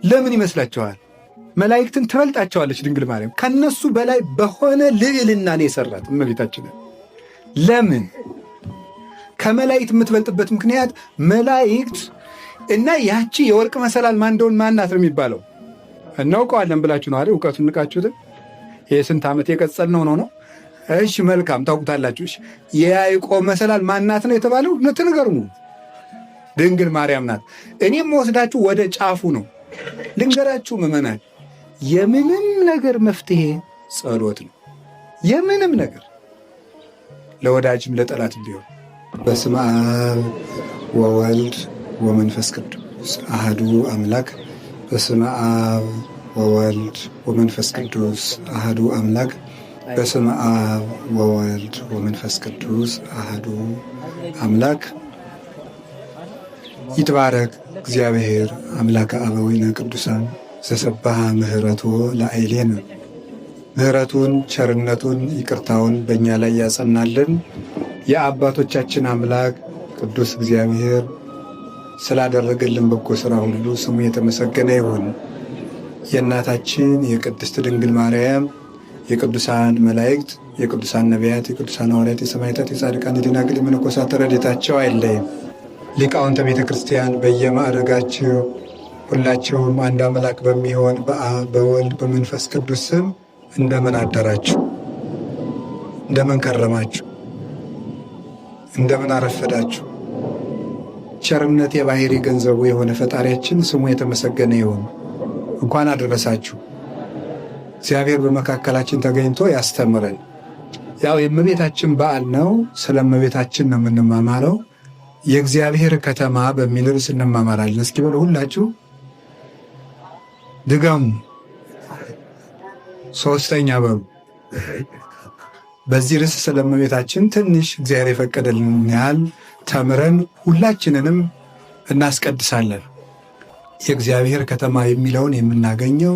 ለምን ይመስላችኋል? መላእክትን ትበልጣቸዋለች ድንግል ማርያም። ከነሱ በላይ በሆነ ልዕልና ነው የሰራት እመቤታችንን። ለምን? ከመላእክት የምትበልጥበት ምክንያት መላእክት እና ያቺ የወርቅ መሰላል ማናት ነው የሚባለው? እናውቀዋለን ብላችሁ ነው አይደል? እውቀቱን ንቃችሁትን። ይሄ ስንት ዓመት የቀጸልነው ነው። እሺ መልካም ታውቁታላችሁ። እሺ የያዕቆብ መሰላል ማናት ነው የተባለው? ንገሩኝ። ድንግል ማርያም ናት። እኔም ወስዳችሁ ወደ ጫፉ ነው ልንገራችሁ ምዕመናን። የምንም ነገር መፍትሄ ጸሎት ነው። የምንም ነገር ለወዳጅም ለጠላትም ቢሆን። በስመ አብ ወወልድ ወመንፈስ ቅዱስ አሐዱ አምላክ። በስመ አብ ወወልድ ወመንፈስ ቅዱስ አሐዱ አምላክ። በስመ አብ ወወልድ ወመንፈስ ቅዱስ አሐዱ አምላክ። ይትባረክ እግዚአብሔር አምላከ አበዊነ ቅዱሳን ዘሰብሐ ምህረቱ ለአይሌነ። ምህረቱን ቸርነቱን ይቅርታውን በእኛ ላይ ያጸናልን የአባቶቻችን አምላክ ቅዱስ እግዚአብሔር ስላደረገልን በጎ ሥራ ሁሉ ስሙ የተመሰገነ ይሁን። የእናታችን የቅድስት ድንግል ማርያም የቅዱሳን መላእክት፣ የቅዱሳን ነቢያት፣ የቅዱሳን ሐዋርያት፣ የሰማዕታት፣ የጻድቃን፣ የደናግል፣ የመነኮሳት ረድኤታቸው አይለይም። ሊቃውንተ ቤተ ክርስቲያን በየማዕረጋቸው ሁላቸውም አንድ አምላክ በሚሆን በአብ በወልድ በመንፈስ ቅዱስ ስም እንደምን አደራችሁ? እንደምን ከረማችሁ? እንደምን አረፈዳችሁ? ቸርነት የባሕሪ ገንዘቡ የሆነ ፈጣሪያችን ስሙ የተመሰገነ ይሁን። እንኳን አደረሳችሁ። እግዚአብሔር በመካከላችን ተገኝቶ ያስተምረን። ያው የእመቤታችን በዓል ነው። ስለ እመቤታችን ነው የምንማማረው። የእግዚአብሔር ከተማ በሚል ርዕስ እንማማራለን። እስኪ በሉ ሁላችሁ ድገሙ። ሶስተኛ በሉ። በዚህ ርዕስ ስለ እመቤታችን ትንሽ እግዚአብሔር የፈቀደልን ያህል ተምረን ሁላችንንም እናስቀድሳለን። የእግዚአብሔር ከተማ የሚለውን የምናገኘው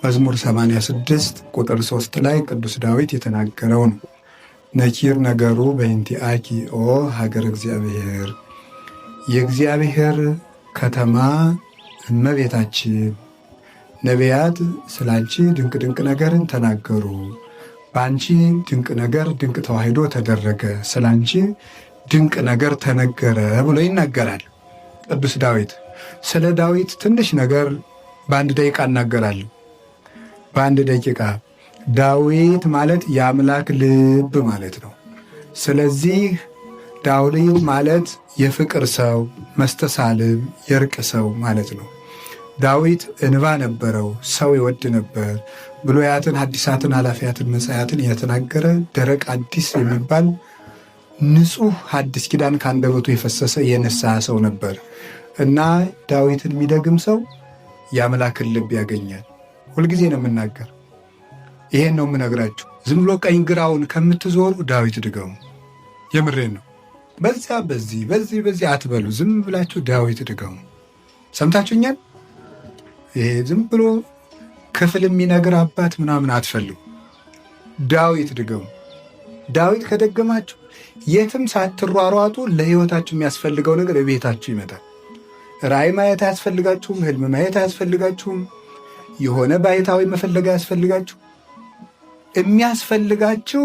መዝሙር 86 ቁጥር 3 ላይ ቅዱስ ዳዊት የተናገረው ነው። ነኪር ነገሩ በእንቲአኪ ኦ ሀገር እግዚአብሔር። የእግዚአብሔር ከተማ እመቤታችን። ነቢያት ስለ አንቺ ድንቅ ድንቅ ነገርን ተናገሩ። በአንቺ ድንቅ ነገር ድንቅ ተዋሂዶ ተደረገ፣ ስለ አንቺ ድንቅ ነገር ተነገረ ብሎ ይናገራል ቅዱስ ዳዊት። ስለ ዳዊት ትንሽ ነገር በአንድ ደቂቃ እናገራለሁ። በአንድ ደቂቃ ዳዊት ማለት የአምላክ ልብ ማለት ነው። ስለዚህ ዳዊት ማለት የፍቅር ሰው፣ መስተሳልብ፣ የእርቅ ሰው ማለት ነው። ዳዊት እንባ ነበረው፣ ሰው ይወድ ነበር። ብሉያትን፣ ሐዲሳትን፣ ኃላፊያትን፣ መጻሕያትን የተናገረ ደረቅ አዲስ የሚባል ንጹሕ ሐዲስ ኪዳን ከአንደበቱ የፈሰሰ የንስሐ ሰው ነበር እና ዳዊትን የሚደግም ሰው የአምላክን ልብ ያገኛል። ሁልጊዜ ነው የምናገር። ይሄን ነው የምነግራችሁ። ዝም ብሎ ቀኝ ግራውን ከምትዞሩ ዳዊት ድገሙ። የምሬን ነው። በዚያ በዚህ አትበሉ። ዝም ብላችሁ ዳዊት ድገሙ። ሰምታችሁኛል? ይሄ ዝም ብሎ ክፍል የሚነግር አባት ምናምን አትፈልጉ። ዳዊት ድገሙ። ዳዊት ከደገማችሁ የትም ሳትሯሯጡ ለሕይወታችሁ የሚያስፈልገው ነገር ቤታችሁ ይመጣል። ራእይ ማየት አያስፈልጋችሁም። ህልም ማየት አያስፈልጋችሁም። የሆነ ባይታዊ መፈለግ አያስፈልጋችሁ። የሚያስፈልጋችሁ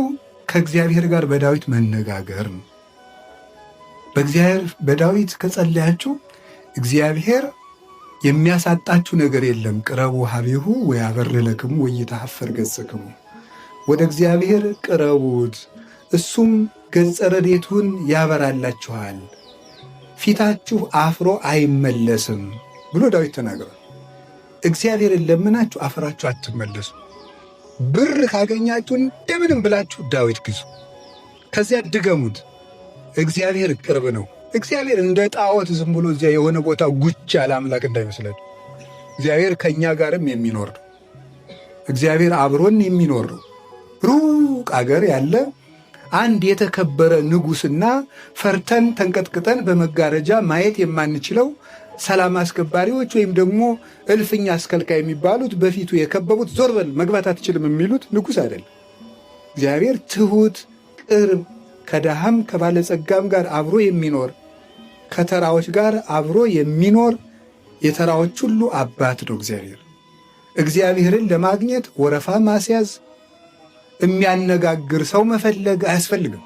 ከእግዚአብሔር ጋር በዳዊት መነጋገር ነው። በዳዊት ከጸለያችሁ እግዚአብሔር የሚያሳጣችሁ ነገር የለም። ቅረቡ ሀቤሁ ወያበር ለክሙ ወይትሐፈር ገጽክሙ። ወደ እግዚአብሔር ቅረቡት፣ እሱም ገጸ ረድኤቱን ያበራላችኋል፣ ፊታችሁ አፍሮ አይመለስም ብሎ ዳዊት ተናግሯል። እግዚአብሔርን ለምናችሁ አፍራችሁ አትመለሱ። ብር ካገኛችሁ እንደምንም ብላችሁ ዳዊት ግዙ። ከዚያ ድገሙት። እግዚአብሔር ቅርብ ነው። እግዚአብሔር እንደ ጣዖት ዝም ብሎ እዚያ የሆነ ቦታ ጉች ያለ አምላክ እንዳይመስላችሁ። እግዚአብሔር ከእኛ ጋርም የሚኖር ነው። እግዚአብሔር አብሮን የሚኖር ነው። ሩቅ አገር ያለ አንድ የተከበረ ንጉሥና ፈርተን ተንቀጥቅጠን በመጋረጃ ማየት የማንችለው ሰላም አስከባሪዎች ወይም ደግሞ እልፍኛ አስከልካይ የሚባሉት በፊቱ የከበቡት ዞር በል መግባት አትችልም የሚሉት ንጉሥ አይደለም። እግዚአብሔር ትሑት፣ ቅርብ፣ ከድሃም ከባለጸጋም ጋር አብሮ የሚኖር ከተራዎች ጋር አብሮ የሚኖር የተራዎች ሁሉ አባት ነው እግዚአብሔር። እግዚአብሔርን ለማግኘት ወረፋ ማስያዝ፣ የሚያነጋግር ሰው መፈለግ አያስፈልግም።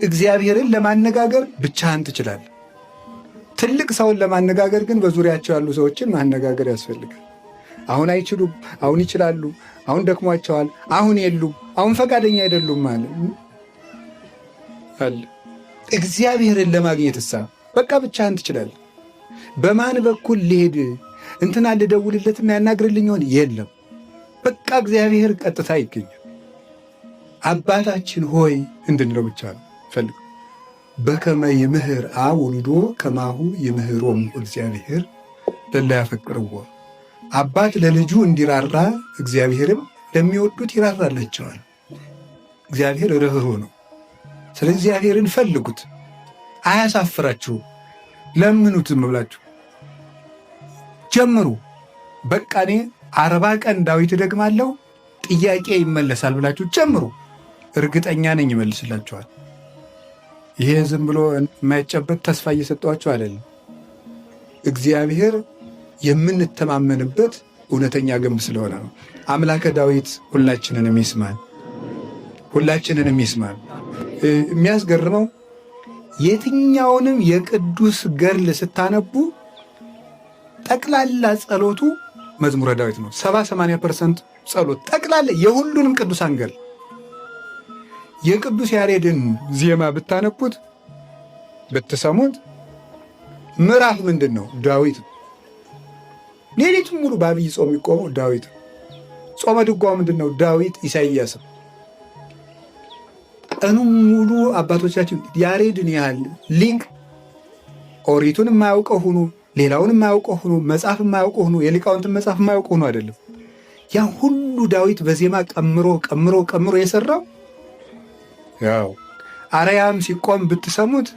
እግዚአብሔርን ለማነጋገር ብቻህን ትችላለህ። ትልቅ ሰውን ለማነጋገር ግን በዙሪያቸው ያሉ ሰዎችን ማነጋገር ያስፈልጋል። አሁን አይችሉም፣ አሁን ይችላሉ፣ አሁን ደክሟቸዋል፣ አሁን የሉም፣ አሁን ፈቃደኛ አይደሉም ማለት አለ። እግዚአብሔርን ለማግኘት እሳ በቃ ብቻህን ትችላለህ። በማን በኩል ልሄድ እንትና ልደውልለትና ያናግርልኝ ሆን የለም። በቃ እግዚአብሔር ቀጥታ ይገኛል። አባታችን ሆይ እንድንለው ብቻ ነው ፈልግ። በከመ ይምህር አብ ወልዶ ከማሁ ይምህሮሙ እግዚአብሔር ለላ ያፈቅርዎ። አባት ለልጁ እንዲራራ እግዚአብሔርም ለሚወዱት ይራራላቸዋል። እግዚአብሔር ርኅሩህ ነው። ስለ እግዚአብሔርን ፈልጉት፣ አያሳፍራችሁም። ለምኑት፣ ዝም ብላችሁ ጀምሩ። በቃ እኔ 40 ቀን ዳዊት እደግማለሁ ጥያቄ ይመለሳል ብላችሁ ጀምሩ። እርግጠኛ ነኝ ይመልስላችኋል። ይሄ ዝም ብሎ የማይጨበት ተስፋ እየሰጧችሁ አይደለም። እግዚአብሔር የምንተማመንበት እውነተኛ ግንብ ስለሆነ ነው። አምላከ ዳዊት ሁላችንንም ይስማን፣ ሁላችንንም ይስማን። የሚያስገርመው የትኛውንም የቅዱስ ገድል ስታነቡ ጠቅላላ ጸሎቱ መዝሙረ ዳዊት ነው። 70-80% ጸሎት ጠቅላላ የሁሉንም ቅዱሳን ገድል። የቅዱስ ያሬድን ዜማ ብታነቡት ብትሰሙት ምዕራፍ ምንድን ነው? ዳዊት። ሌሊቱን ሙሉ በአብይ ጾም የሚቆመው ዳዊት። ጾመ ድጓው ምንድን ነው? ዳዊት። ኢሳይያስ። ቀኑን ሙሉ አባቶቻችን ያሬድን ያህል ሊቅ ኦሪቱን የማያውቀው ሁኑ፣ ሌላውን የማያውቀው ሁኑ፣ መጽሐፍ የማያውቀው ሁኑ፣ የሊቃውንትን መጽሐፍ የማያውቀው ሁኑ አይደለም። ያን ሁሉ ዳዊት በዜማ ቀምሮ የሰራው ያው አርያም ሲቆም ብትሰሙት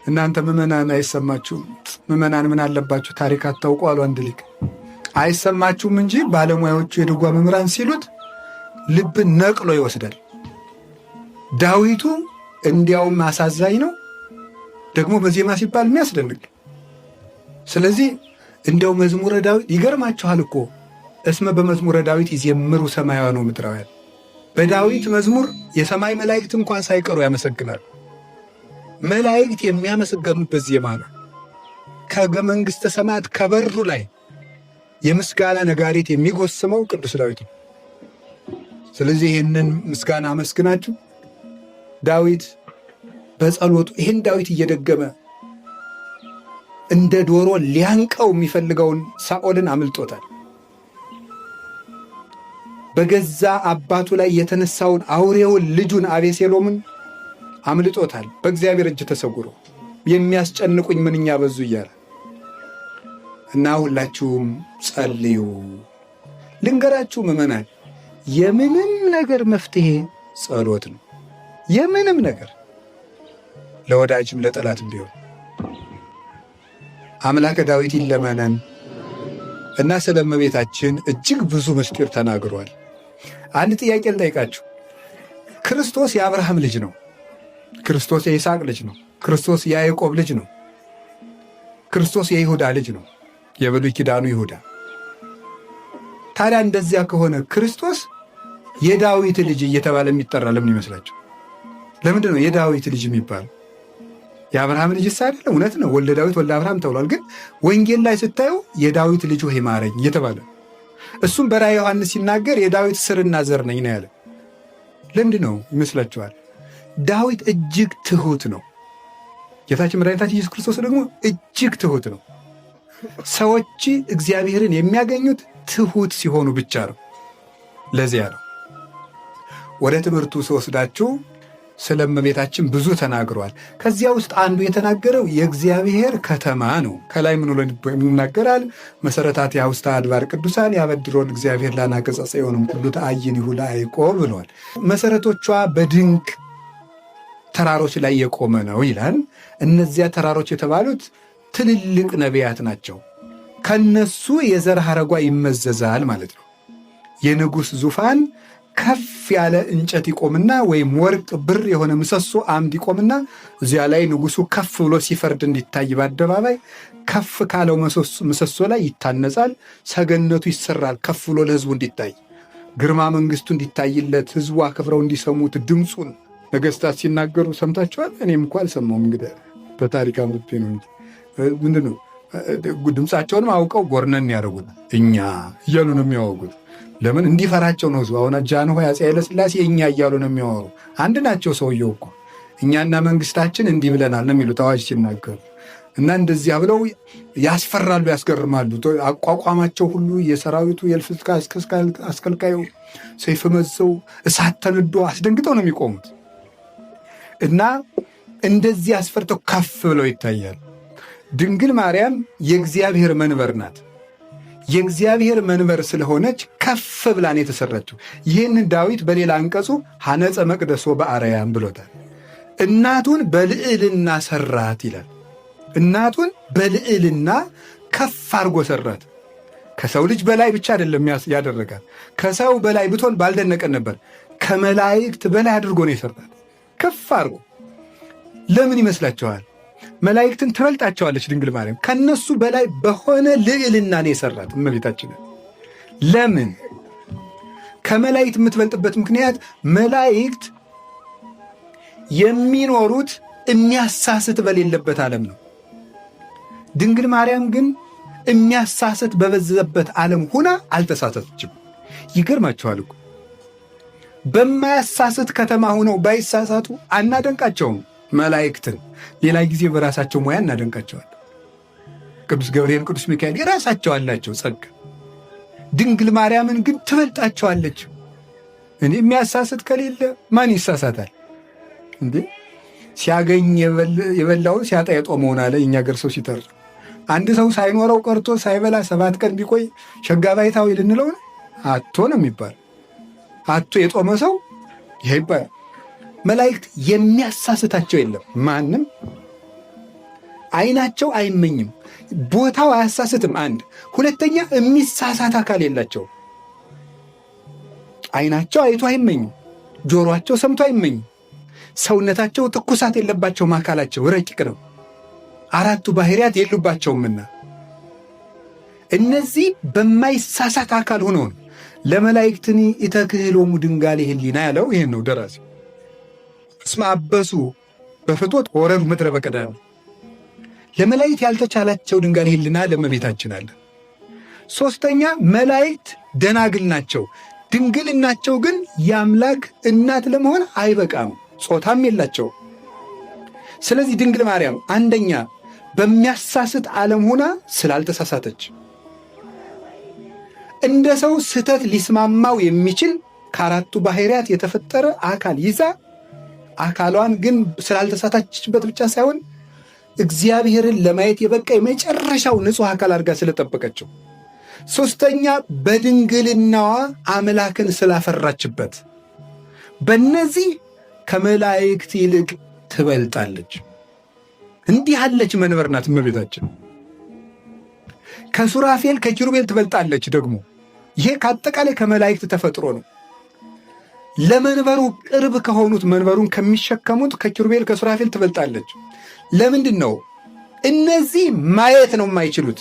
እናንተ ምዕመናን አይሰማችሁም። ምዕመናን ምን አለባችሁ ታሪክ አታውቁ አሉ አንድ ሊቅ። አይሰማችሁም እንጂ ባለሙያዎቹ የድጓ መምህራን ሲሉት ልብን ነቅሎ ይወስዳል። ዳዊቱ እንዲያውም አሳዛኝ ነው፣ ደግሞ በዜማ ሲባል የሚያስደንቅ። ስለዚህ እንደው መዝሙረ ዳዊት ይገርማችኋል እኮ እስመ በመዝሙረ ዳዊት ይዜምሩ ሰማያውያን ወምድራውያን። በዳዊት መዝሙር የሰማይ መላእክት እንኳን ሳይቀሩ ያመሰግናሉ። መላእክት የሚያመሰግኑበት ዜማ ነው። ከመንግሥተ ሰማያት ከበሩ ላይ የምስጋና ነጋሪት የሚጎስመው ቅዱስ ዳዊት ነው። ስለዚህ ይህንን ምስጋና አመስግናችሁ ዳዊት በጸሎቱ ይህን ዳዊት እየደገመ እንደ ዶሮ ሊያንቀው የሚፈልገውን ሳኦልን አምልጦታል። በገዛ አባቱ ላይ የተነሳውን አውሬውን ልጁን አቤሴሎምን አምልጦታል። በእግዚአብሔር እጅ ተሰውሮ የሚያስጨንቁኝ ምንኛ በዙ እያለ እና ሁላችሁም ጸልዩ። ልንገራችሁ ምዕመናን፣ የምንም ነገር መፍትሄ ጸሎት ነው። የምንም ነገር ለወዳጅም ለጠላትም ቢሆን አምላከ ዳዊት ይለመነን እና ስለ እመቤታችን እጅግ ብዙ ምስጢር ተናግሯል። አንድ ጥያቄ ልጠይቃችሁ። ክርስቶስ የአብርሃም ልጅ ነው። ክርስቶስ የይስሐቅ ልጅ ነው። ክርስቶስ የያዕቆብ ልጅ ነው። ክርስቶስ የይሁዳ ልጅ ነው፣ የብሉይ ኪዳኑ ይሁዳ። ታዲያ እንደዚያ ከሆነ ክርስቶስ የዳዊት ልጅ እየተባለ የሚጠራ ለምን ይመስላችሁ? ለምንድን ነው የዳዊት ልጅ የሚባለው? የአብርሃም ልጅ አይደለም? እውነት ነው፣ ወልደ ዳዊት ወልደ አብርሃም ተብሏል። ግን ወንጌል ላይ ስታዩ የዳዊት ልጅ ሆይ ማረኝ እየተባለ፣ እሱም በራእየ ዮሐንስ ሲናገር የዳዊት ስርና ዘር ነኝ ነው ያለ። ለምንድን ነው ይመስላችኋል? ዳዊት እጅግ ትሑት ነው። ጌታችን መድኃኒታችን ኢየሱስ ክርስቶስ ደግሞ እጅግ ትሑት ነው። ሰዎች እግዚአብሔርን የሚያገኙት ትሑት ሲሆኑ ብቻ ነው። ለዚያ ነው ወደ ትምህርቱ ስወስዳችሁ ስለ እመቤታችን ብዙ ተናግሯል። ከዚያ ውስጥ አንዱ የተናገረው የእግዚአብሔር ከተማ ነው። ከላይ ምን ብሎ ይናገራል? መሰረታት ውስተ አድባር ቅዱሳን ያበድሮን እግዚአብሔር ላናገጸጸ የሆኑም ሁሉ ተአይን ይሁላ አይቆም ብለዋል። መሰረቶቿ በድንቅ ተራሮች ላይ የቆመ ነው ይላል። እነዚያ ተራሮች የተባሉት ትልልቅ ነቢያት ናቸው። ከነሱ የዘር ሐረጓ ይመዘዛል ማለት ነው። የንጉሥ ዙፋን ከፍ ያለ እንጨት ይቆምና ወይም ወርቅ ብር የሆነ ምሰሶ አምድ ይቆምና እዚያ ላይ ንጉሱ ከፍ ብሎ ሲፈርድ እንዲታይ በአደባባይ ከፍ ካለው ምሰሶ ላይ ይታነጻል። ሰገነቱ ይሰራል ከፍ ብሎ ለህዝቡ እንዲታይ፣ ግርማ መንግስቱ እንዲታይለት፣ ህዝቡ አክብረው እንዲሰሙት። ድምፁን ነገስታት ሲናገሩ ሰምታችኋል? እኔም እንኳ አልሰማሁም። እንግዲህ በታሪክ አንብቤ ነው እንጂ ምንድን ነው ድምፃቸውንም አውቀው ጎርነን ያደርጉት እኛ እያሉ ነው የሚያወጉት። ለምን እንዲፈራቸው ነው ህዝቡ። አሁን ጃንሆይ አፄ ኃይለሥላሴ እኛ እያሉ ነው የሚያወሩ። አንድ ናቸው ሰውየው እኮ። እኛና መንግስታችን እንዲህ ብለናል ነው የሚሉት አዋጅ ሲናገሩ። እና እንደዚያ ብለው ያስፈራሉ፣ ያስገርማሉ። አቋቋማቸው ሁሉ የሰራዊቱ የእልፍ አስከልካዩ ሰይፍ መዘው እሳት ተነዶ አስደንግጠው ነው የሚቆሙት። እና እንደዚህ አስፈርተው ከፍ ብለው ይታያል። ድንግል ማርያም የእግዚአብሔር መንበር ናት። የእግዚአብሔር መንበር ስለሆነች ከፍ ብላን የተሰራችው። ይህን ዳዊት በሌላ አንቀጹ ሐነጸ መቅደሶ በአርያም ብሎታል። እናቱን በልዕልና ሰራት ይላል። እናቱን በልዕልና ከፍ አድርጎ ሰራት። ከሰው ልጅ በላይ ብቻ አይደለም ያደረጋት። ከሰው በላይ ብትሆን ባልደነቀን ነበር። ከመላእክት በላይ አድርጎ ነው የሰራት፣ ከፍ አድርጎ። ለምን ይመስላችኋል? መላእክትን ትበልጣቸዋለች ድንግል ማርያም። ከነሱ በላይ በሆነ ልዕልና ነው የሰራት እመቤታችንን። ለምን? ከመላእክት የምትበልጥበት ምክንያት መላእክት የሚኖሩት የሚያሳስት በሌለበት ዓለም ነው። ድንግል ማርያም ግን የሚያሳስት በበዛበት ዓለም ሆና አልተሳሳተችም። ይገርማችኋል እኮ በማያሳስት ከተማ ሆነው ባይሳሳቱ አናደንቃቸውም መላእክትን። ሌላ ጊዜ በራሳቸው ሙያ እናደንቃቸዋል። ቅዱስ ገብርኤል፣ ቅዱስ ሚካኤል የራሳቸው አላቸው ጸጋ። ድንግል ማርያምን ግን ትበልጣቸዋለች። እኔ የሚያሳስት ከሌለ ማን ይሳሳታል እንዴ? ሲያገኝ የበላውን ሲያጣ የጦመውን አለ የእኛ ገር ሰው ሲተር። አንድ ሰው ሳይኖረው ቀርቶ ሳይበላ 7 ቀን ቢቆይ ሸጋ ባይታዊ ልንለው አቶ ነው የሚባል። አቶ የጦመ ሰው ይሄ ይባላል። መላእክት የሚያሳስታቸው የለም ማንም። አይናቸው አይመኝም፣ ቦታው አያሳስትም። አንድ ሁለተኛ የሚሳሳት አካል የላቸው። አይናቸው አይቶ አይመኝም፣ ጆሮአቸው ሰምቶ አይመኝም፣ ሰውነታቸው ትኩሳት የለባቸውም። አካላቸው ረቂቅ ነው፣ 4ቱ ባህሪያት የሉባቸውምና እነዚህ በማይሳሳት አካል ሆነው ለመላእክትኒ ኢተክህሎሙ ድንጋሌ ህሊና ያለው ይሄን ነው ደራሲ። እስመ አበሱ በፍቶት ወረዱ ምድረ በቀዳሚ። ለመላእክት ያልተቻላቸው ድንጋሌ ህሊና ለእመቤታችን አለ። 3ኛ መላእክት ደናግል ናቸው። ድንግልናቸው ግን የአምላክ እናት ለመሆን አይበቃም፣ ጾታም የላቸው። ስለዚህ ድንግል ማርያም አንደኛ በሚያሳስት ዓለም ሆና ስላልተሳሳተች፣ እንደ ሰው ስህተት ሊስማማው የሚችል ከ4ቱ ባህሪያት የተፈጠረ አካል ይዛ አካሏን ግን ስላልተሳሳተችበት ብቻ ሳይሆን እግዚአብሔርን ለማየት የበቃ የመጨረሻው ንጹሕ አካል አድርጋ ስለጠበቀችው፣ 3ኛ በድንግልናዋ አምላክን ስላፈራችበት፣ በእነዚህ ከመላእክት ይልቅ ትበልጣለች። እንዲህ ያለች መንበር ናት እመቤታችን። ከሱራፌል ከኪሩቤል ትበልጣለች። ደግሞ ይሄ ከአጠቃላይ ከመላእክት ተፈጥሮ ነው። ለመንበሩ ቅርብ ከሆኑት መንበሩን ከሚሸከሙት ከኪሩቤል ከሱራፌል ትበልጣለች። ለምንድን ነው? እነዚህ ማየት ነው የማይችሉት።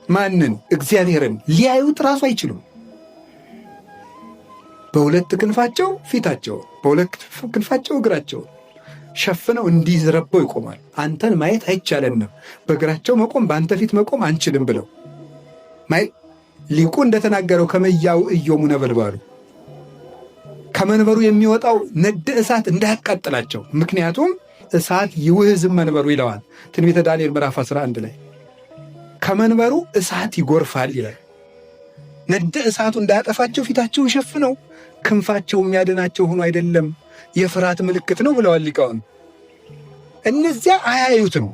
ማንን? እግዚአብሔርን ሊያዩት ራሱ አይችሉም። በሁለት ክንፋቸው ፊታቸው፣ በሁለት ክንፋቸው እግራቸው ሸፍነው እንዲዝረበው ይቆማል። አንተን ማየት አይቻለንም፣ በእግራቸው መቆም በአንተ ፊት መቆም አንችልም ብለው ሊቁ እንደተናገረው ከመያው እዮሙ ነበልባሉ ከመንበሩ የሚወጣው ነደ እሳት እንዳያቃጥላቸው፣ ምክንያቱም እሳት ይውህዝም መንበሩ ይለዋል ትንቢተ ዳንኤል ምዕራፍ 11 ላይ። ከመንበሩ እሳት ይጎርፋል ይላል። ነደ እሳቱ እንዳያጠፋቸው ፊታቸውን ሸፍነው ክንፋቸው የሚያድናቸው ሆኖ አይደለም፣ የፍርሃት ምልክት ነው ብለዋል ሊቃውን። እነዚያ አያዩትም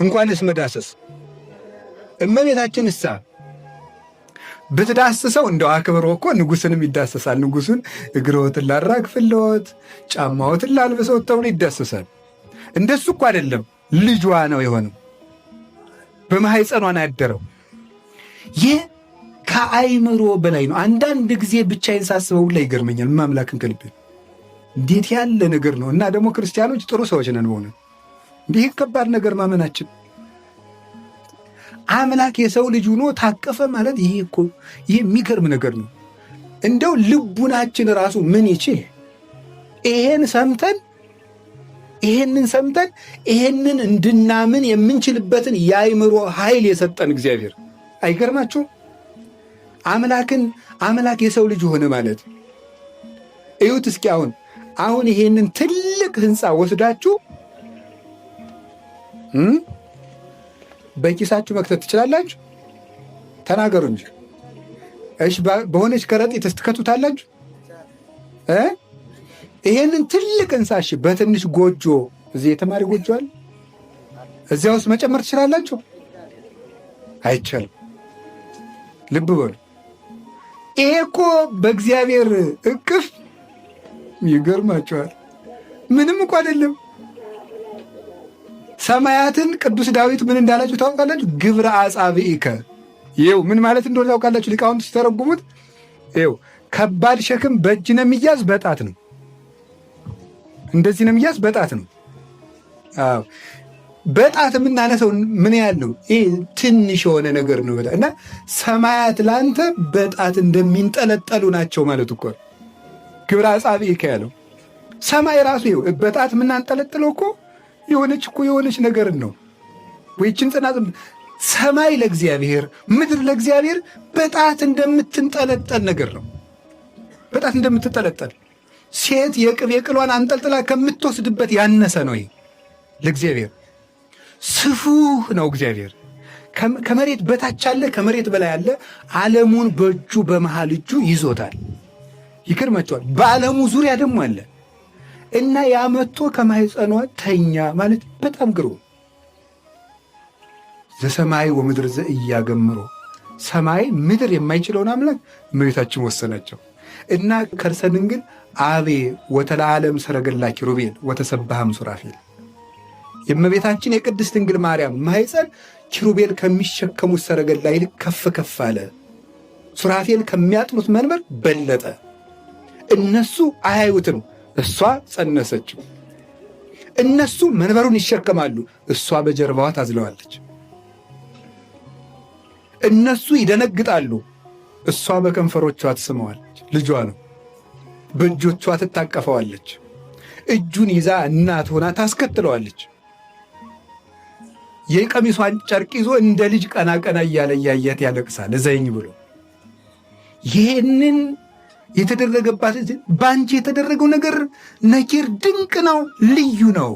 እንኳንስ መዳሰስ። እመቤታችን እሳ ብትዳስሰው እንደው አክብሮ እኮ ንጉሥንም ይዳሰሳል። ንጉሡን እግሮትን ላራግፍልዎት፣ ጫማዎትን ላልብሰዎት ተብሎ ይዳሰሳል። እንደሱ እኮ አይደለም፣ ልጇ ነው የሆነው፣ በማኅፀኗ ነው ያደረው። ይህ ከአይምሮ በላይ ነው። አንዳንድ ጊዜ ብቻዬን ሳስበው ላይ ይገርመኛል። ማምላክን ከልቤ እንዴት ያለ ነገር ነው! እና ደግሞ ክርስቲያኖች ጥሩ ሰዎች ነን በሆነ እንዲህ ከባድ ነገር ማመናችን። አምላክ የሰው ልጅ ሆኖ ታቀፈ ማለት ይሄ የሚገርም ነገር ነው። እንደው ልቡናችን ራሱ ምን ይችል ይሄንን ሰምተን ይሄንን እንድናምን የምንችልበትን የአይምሮ ኃይል የሰጠን እግዚአብሔር አይገርማችሁ? አምላክ የሰው ልጅ ሆነ ማለት እዩት እስኪ። አሁን ይሄንን ትልቅ ህንፃ ወስዳችሁ በኪሳችሁ መክተት ትችላላችሁ? ተናገሩ እንጂ። እሺ በሆነች ከረጢት ትከቱታላችሁ? ይሄንን ትልቅ ህንፃ እሺ በትንሽ ጎጆ፣ እዚህ የተማሪ ጎጆ አለ፣ እዚያ ውስጥ መጨመር ትችላላችሁ? አይቻልም። ልብ በሉ። ይሄ እኮ በእግዚአብሔር እቅፍ ይገርማችኋል፣ ምንም እኮ አይደለም። ሰማያትን ቅዱስ ዳዊት ምን እንዳላችሁ ታውቃላችሁ? ግብረ አጻብዒከ። ይኸው ምን ማለት እንደሆነ ታውቃላችሁ? ሊቃውንት ሲተረጉሙት ይኸው ከባድ ሸክም በእጅ ነው የሚያዝ፣ በጣት ነው። እንደዚህ ነው የሚያዝ፣ በጣት ነው። አዎ በጣት የምናነሰው ምን ያለው ይሄ ትንሽ የሆነ ነገር ነው። እና ሰማያት ላንተ በጣት እንደሚንጠለጠሉ ናቸው ማለት እኮ ግብረ አጻብዒከ ያለው። ሰማይ ራሱ ይኸው በጣት የምናንጠለጥለው እኮ የሆነች ነገር ነው። ወይችን ጽናጽል ሰማይ ለእግዚአብሔር ምድር ለእግዚአብሔር በጣት እንደምትንጠለጠል ነገር ነው። በጣት እንደምትንጠለጠል ሴት የቅቤ ቅሏን አንጠልጥላ ከምትወስድበት ያነሰ ነው። ይሄ ለእግዚአብሔር ስፉህ ነው። እግዚአብሔር ከመሬት በታች አለ፣ ከመሬት በላይ አለ። ዓለሙን በእጁ በመሃል እጁ ይዞታል። ይገርማቸዋል። በዓለሙ ዙሪያ ደግሞ አለ እና ያመቶ ከማህፀኗ ተኛ ማለት በጣም ግሩም። ዘሰማይ ወምድር ዘኢያገምሮ፣ ሰማይ ምድር የማይችለውን አምላክ እመቤታችን ወሰናቸው እና ከርሰ ድንግል አቤ ወተለዓለም ሰረገላ ኪሩቤል ወተሰብሐም ሱራፌል። የእመቤታችን የቅድስት ድንግል ማርያም ማህፀን ኪሩቤል ከሚሸከሙት ሰረገላ ይልቅ ከፍ ከፍ አለ። ሱራፌል ከሚያጥኑት መንበር በለጠ። እነሱ አያዩትም፣ እሷ ጸነሰችው። እነሱ መንበሩን ይሸከማሉ፣ እሷ በጀርባዋ ታዝለዋለች። እነሱ ይደነግጣሉ፣ እሷ በከንፈሮቿ ትስመዋለች። ልጇ ነው፣ በእጆቿ ትታቀፈዋለች። እጁን ይዛ እናት ሆና ታስከትለዋለች። የቀሚሷን ጨርቅ ይዞ እንደ ልጅ ቀና ቀና እያለ እያያት ያለቅሳል እዘኝ ብሎ። ይህንን የተደረገባት በአንቺ የተደረገው ነገር ነኪር ድንቅ ነው፣ ልዩ ነው፣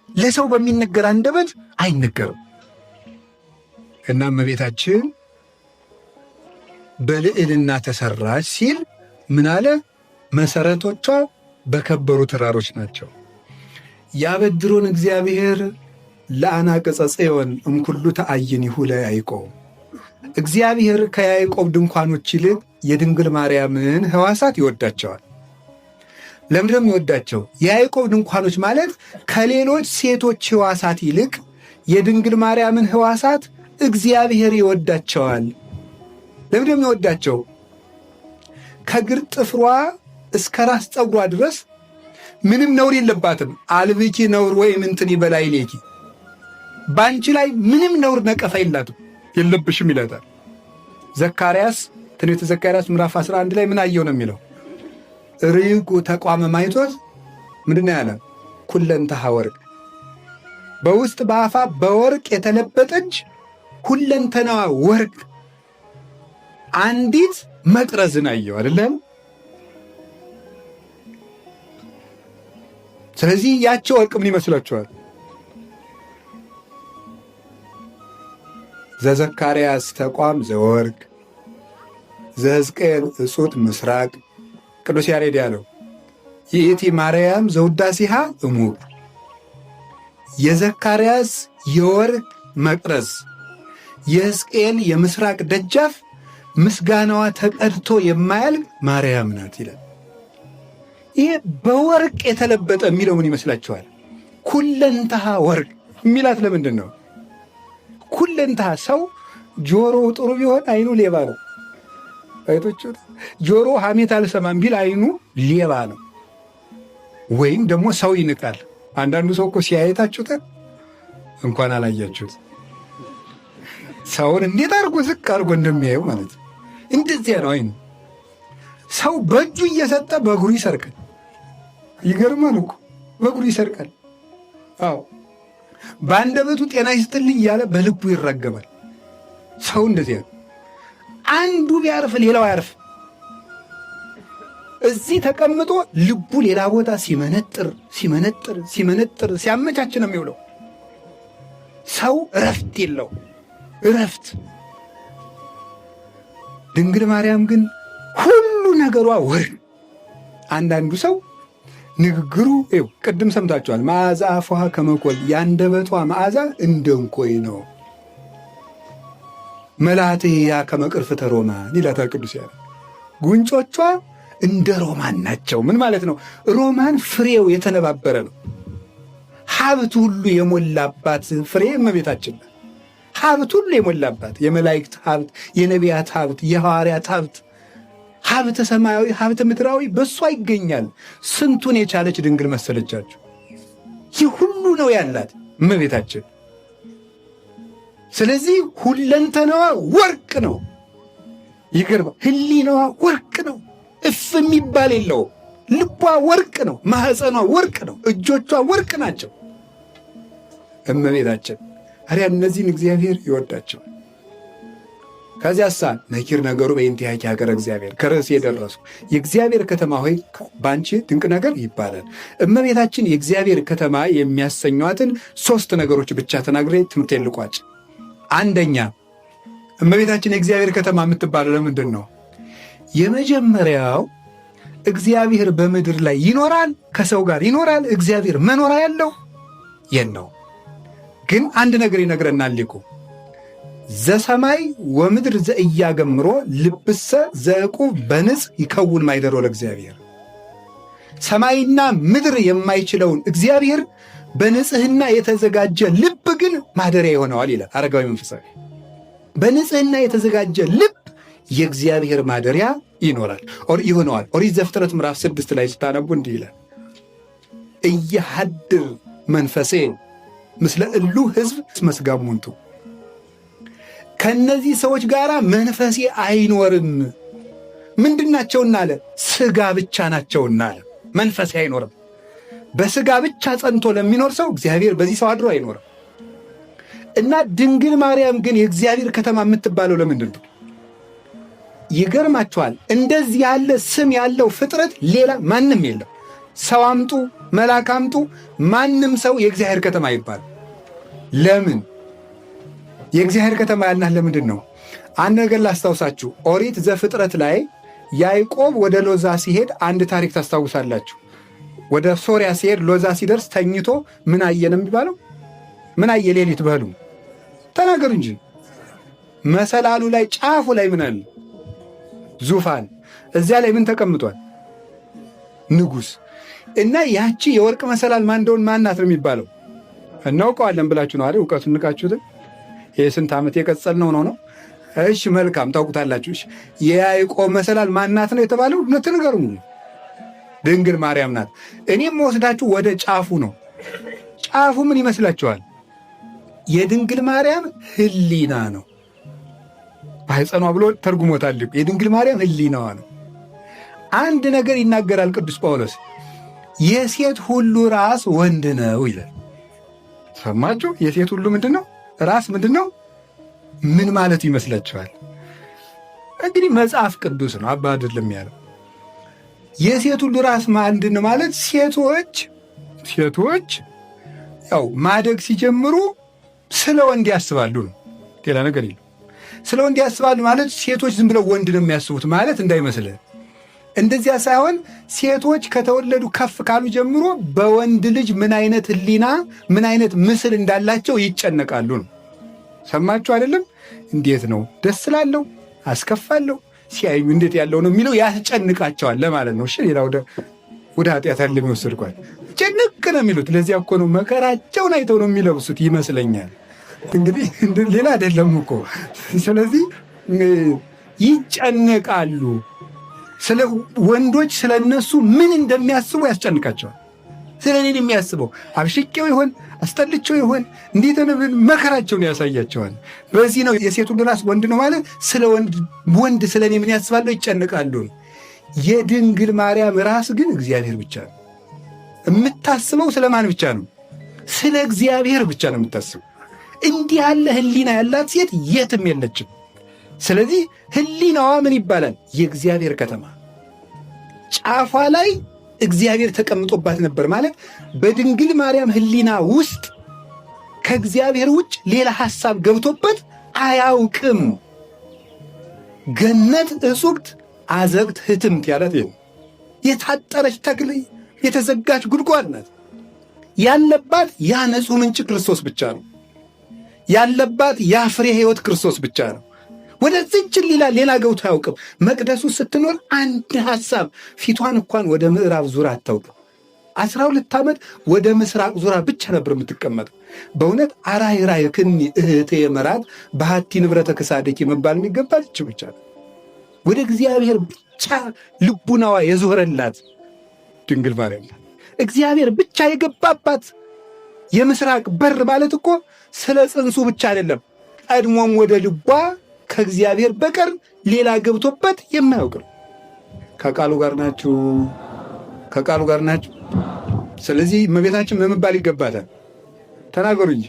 ለሰው በሚነገር አንደበት አይነገርም። እና እመቤታችን በልዕልና ተሰራች ሲል ምን አለ? መሰረቶቿ በከበሩ ተራሮች ናቸው። ያበድሮን እግዚአብሔር ለአናቅጸ ጽዮን እምኩሉ ተአይኒሁ ለያዕቆብ። እግዚአብሔር ከያዕቆብ ድንኳኖች ይልቅ የድንግል ማርያምን ሕዋሳት ይወዳቸዋል። ለምንድነው የሚወዳቸው? የያዕቆብ ድንኳኖች ማለት ከሌሎች ሴቶች ሕዋሳት ይልቅ የድንግል ማርያምን ሕዋሳት እግዚአብሔር ይወዳቸዋል። ለምንድነው የሚወዳቸው? ከግር ጥፍሯ እስከ ራስ ፀጉሯ ድረስ ምንም ነውር የለባትም። አልብኪ ነውር ወይ ምንትን ይበላይ ሌኪ፣ በአንቺ ላይ ምንም ነውር ነቀፋ የለብሽም ይላታል። ዘካርያስ ትንቢተ ዘካርያስ ምዕራፍ 11 ላይ ምን አየው ነው የሚለው? ርይቁ ተቋመ ማይቶት ምንድን ነው ያለ? ኩለንተሃ ወርቅ፣ በውስጥ በአፋ በወርቅ የተለበጠች ሁለንተናዋ ወርቅ አንዲት መቅረዝን አየው አይደለም? ስለዚህ ያቸው ወርቅ ምን ይመስላችኋል? ዘዘካርያስ ተቋም ዘወርቅ ዘሕዝቅኤል እጹት ምስራቅ። ቅዱስ ያሬድ ያለው ይእቲ ማርያም ዘውዳሴሃ እሙቅ። የዘካርያስ የወርቅ መቅረዝ፣ የሕዝቅኤል የምስራቅ ደጃፍ ምስጋናዋ ተቀድቶ የማያልቅ ማርያም ናት ይላል። ይሄ በወርቅ የተለበጠ የሚለው ምን ይመስላችኋል? ኩለንተሃ ወርቅ የሚላት ለምንድን ነው? ኩለንተሃ ሰው ጆሮው ጥሩ ቢሆን አይኑ ሌባ ነው። አይቶች ጆሮ ሐሜት አልሰማም ቢል አይኑ ሌባ ነው፣ ወይም ደግሞ ሰው ይንቃል። አንዳንዱ ሰው እኮ ሲያየታችሁት እንኳን አላያችሁት ሰውን እንዴት አድርጎ ዝቅ አድርጎ እንደሚያየው ማለት ነው። እንደዚያ ነው አይኑ። ሰው በእጁ እየሰጠ በእግሩ ይሰርቃል። ይገርማል እኮ በእግሩ ይሰርቃል። አዎ በአንደበቱ ጤና ይስጥልኝ እያለ በልቡ ይረገማል። ሰው እንደዚያ ነው። አንዱ ቢያርፍ ሌላው አያርፍ። እዚህ ተቀምጦ ልቡ ሌላ ቦታ ሲመነጥር ሲመነጥር ሲመነጥር ሲያመቻች ነው የሚውለው። ሰው እረፍት የለው እረፍት። ድንግል ማርያም ግን ሁሉ ነገሯ ወርቅ። አንዳንዱ ሰው ንግግሩ ቅድም ሰምታችኋል። መዓዛ አፏሃ ከመኮል፣ የአንደበቷ መዓዛ እንደ እንኮይ ነው። መላትያ ከመቅርፍተ ሮማን ይላታል ቅዱስ ያሬድ። ጉንጮቿ እንደ ሮማን ናቸው። ምን ማለት ነው? ሮማን ፍሬው የተነባበረ ነው። ሀብት ሁሉ የሞላባት ፍሬ እመቤታችን ናት። ሀብት ሁሉ የሞላባት የመላእክት ሀብት፣ የነቢያት ሀብት፣ የሐዋርያት ሀብት፣ ሀብተ ሰማያዊ ሀብተ ምድራዊ በእሷ ይገኛል። ስንቱን የቻለች ድንግል መሰለቻችሁ? ይህ ሁሉ ነው ያላት እመቤታችን። ስለዚህ ሁለንተናዋ ወርቅ ነው። ይገርማል። ህሊናዋ ወርቅ ነው። እፍ የሚባል የለው። ልቧ ወርቅ ነው። ማህፀኗ ወርቅ ነው። እጆቿ ወርቅ ናቸው። እመቤታችን አሪያ እነዚህን እግዚአብሔር ይወዳቸዋል። ከዚያሳ ነኪር ነገሩ በእንቲአኪ ሀገረ እግዚአብሔር ከርዕስ የደረሱ የእግዚአብሔር ከተማ ሆይ በአንቺ ድንቅ ነገር ይባላል። እመቤታችን የእግዚአብሔር ከተማ የሚያሰኟትን 3 ነገሮች ብቻ ተናግሬ ትምህርቴን ልቋጭ። አንደኛ እመቤታችን የእግዚአብሔር ከተማ የምትባለው ለምንድን ነው? የመጀመሪያው እግዚአብሔር በምድር ላይ ይኖራል፣ ከሰው ጋር ይኖራል። እግዚአብሔር መኖሪያ ያለው የለው። ግን አንድ ነገር ይነግረናል ሊቁ ዘሰማይ ወምድር ዘእያገምሮ ልብሰ ዘዕቁብ በንጽ ይከውን ማይደሮ ለእግዚአብሔር። ሰማይና ምድር የማይችለውን እግዚአብሔር በንጽህና የተዘጋጀ ልብ ግን ማደሪያ ይሆነዋል ይላል አረጋዊ መንፈሳዊ። በንጽህና የተዘጋጀ ልብ የእግዚአብሔር ማደሪያ ይሆነዋል። ኦሪት ዘፍጥረት ምዕራፍ 6 ላይ ስታነቡ እንዲህ ይላል እያሃድር መንፈሴ ምስለ እሉ ሕዝብ መስጋሙንቱ። ከነዚህ ሰዎች ጋር መንፈሴ አይኖርም። ምንድናቸውና አለ? ሥጋ ብቻ ናቸውና አለ። መንፈሴ አይኖርም። በሥጋ ብቻ ጸንቶ ለሚኖር ሰው እግዚአብሔር በዚህ ሰው አድሮ አይኖርም። እና ድንግል ማርያም ግን የእግዚአብሔር ከተማ የምትባለው ለምንድን ነው? ይገርማችኋል። እንደዚህ ያለ ስም ያለው ፍጥረት ሌላ ማንም የለም። ሰው አምጡ፣ መልአክ አምጡ፣ ማንም ሰው የእግዚአብሔር ከተማ ይባላል። ለምን የእግዚአብሔር ከተማ ያልናት ለምንድን ነው? አንድ ነገር ላስታውሳችሁ። ኦሪት ዘፍጥረት ላይ ያዕቆብ ወደ ሎዛ ሲሄድ አንድ ታሪክ ታስታውሳላችሁ። ወደ ሶርያ ሲሄድ ሎዛ ሲደርስ ተኝቶ ምን አየ ነው የሚባለው? ምን አየ? ሌሊት በሉ ተናገሩ እንጂ። መሰላሉ ላይ ጫፉ ላይ ምን አለ? ዙፋን። እዚያ ላይ ምን ተቀምጧል? ንጉሥ። እና ያቺ የወርቅ መሰላል ማን እንደሆነ ማናት ነው የሚባለው? እናውቀዋለን ብላችሁ ነው አይደል? እውቀቱን ንቃችሁት። ይሄ ስንት ዓመት የቀጸልነው ነው። እሺ መልካም ታውቁታላችሁ። እሺ የያዕቆብ መሰላል ማናት ነው የተባለው? ንገሩ። ድንግል ማርያም ናት። እኔም ወስዳችሁ ወደ ጫፉ ነው። ጫፉ ምን ይመስላችኋል? የድንግል ማርያም ህሊና ነው። ባሕፀኗ ብሎ ተርጉሞታል። የድንግል ማርያም ህሊናዋ ነው። አንድ ነገር ይናገራል ቅዱስ ጳውሎስ፣ የሴት ሁሉ ራስ ወንድ ነው ይላል። ሰማችሁ? የሴት ሁሉ ምንድን ነው? ራስ ምንድን ነው? ምን ማለት ይመስላችኋል? እንግዲህ መጽሐፍ ቅዱስ ነው፣ አባ አይደለም ያለው። የሴት ሁሉ ራስ ምንድን ነው ማለት ሴቶች ያው ማደግ ሲጀምሩ ስለ ወንድ ያስባሉ ነው፣ ሌላ ነገር የለም። ስለ ወንድ ያስባሉ ማለት ሴቶች ዝም ብለው ወንድ ነው የሚያስቡት ማለት እንዳይመስልህ። እንደዚያ ሳይሆን ሴቶች ከተወለዱ ከፍ ካሉ ጀምሮ በወንድ ልጅ ምን አይነት ህሊና ምን አይነት ምስል እንዳላቸው ይጨነቃሉ ነው። ሰማችሁ አይደለም? እንዴት ነው ደስ ላለው አስከፋለሁ ሲያዩ እንዴት ያለው ነው የሚለው ያስጨንቃቸዋል ለማለት ነው። እሺ ሌላ ወደ ኃጢአት ያለ የሚወስድኳል ጭንቅ ነው የሚሉት። ለዚያ እኮ ነው መከራቸውን አይተው ነው የሚለብሱት ይመስለኛል። እንግዲህ ሌላ አይደለም እኮ። ስለዚህ ይጨነቃሉ። ስለ ወንዶች ስለ እነሱ ምን እንደሚያስቡ ያስጨንቃቸዋል። ስለ እኔን የሚያስበው አብሽቄው ይሆን አስጠልቼው ይሆን እንዴት መከራቸውን ያሳያቸዋል። በዚህ ነው የሴቱን ራስ ወንድ ነው ማለት ስለ ወንድ ስለ እኔ ምን ያስባለሁ ይጨነቃሉ። የድንግል ማርያም ራስ ግን እግዚአብሔር ብቻ ነው የምታስበው። ስለማን ብቻ ነው? ስለ እግዚአብሔር ብቻ ነው የምታስበው። እንዲህ ያለ ህሊና ያላት ሴት የትም የለችም። ስለዚህ ህሊናዋ ምን ይባላል? የእግዚአብሔር ከተማ። ጫፏ ላይ እግዚአብሔር ተቀምጦባት ነበር ማለት በድንግል ማርያም ህሊና ውስጥ ከእግዚአብሔር ውጭ ሌላ ሐሳብ ገብቶበት አያውቅም። ገነት እጹብት አዘግት ህትምት ያላት የታጠረች ተክል የተዘጋች ጉድጓድ ናት። ያለባት ያ ንጹሕ ምንጭ ክርስቶስ ብቻ ነው። ያለባት ያ ፍሬ ሕይወት ክርስቶስ ብቻ ነው። ወደዚህች ሌላ ገብቶ አያውቅም። መቅደሱ ስትኖር አንድ ሐሳብ ፊቷን እንኳን ወደ ምዕራብ ዙራ አታውቅም። 12 ዓመት ወደ ምስራቅ ዙራ ብቻ ነበር የምትቀመጠው። በእውነት አራይራይ ክኒ እህቴ መራት በሃቲ ንብረተ ክሳደኪ መባል የሚገባት እች ብቻ ነው። ወደ እግዚአብሔር ብቻ ልቡናዋ የዞረላት ድንግል ማርያም እግዚአብሔር ብቻ የገባባት የምስራቅ በር ማለት እኮ ስለ ጽንሱ ብቻ አይደለም። ቀድሞም ወደ ልቧ ከእግዚአብሔር በቀር ሌላ ገብቶበት የማያውቅ ነው። ከቃሉ ጋር ናችሁ? ከቃሉ ጋር ናችሁ? ስለዚህ እመቤታችን መባል ይገባታል። ተናገሩ እንጂ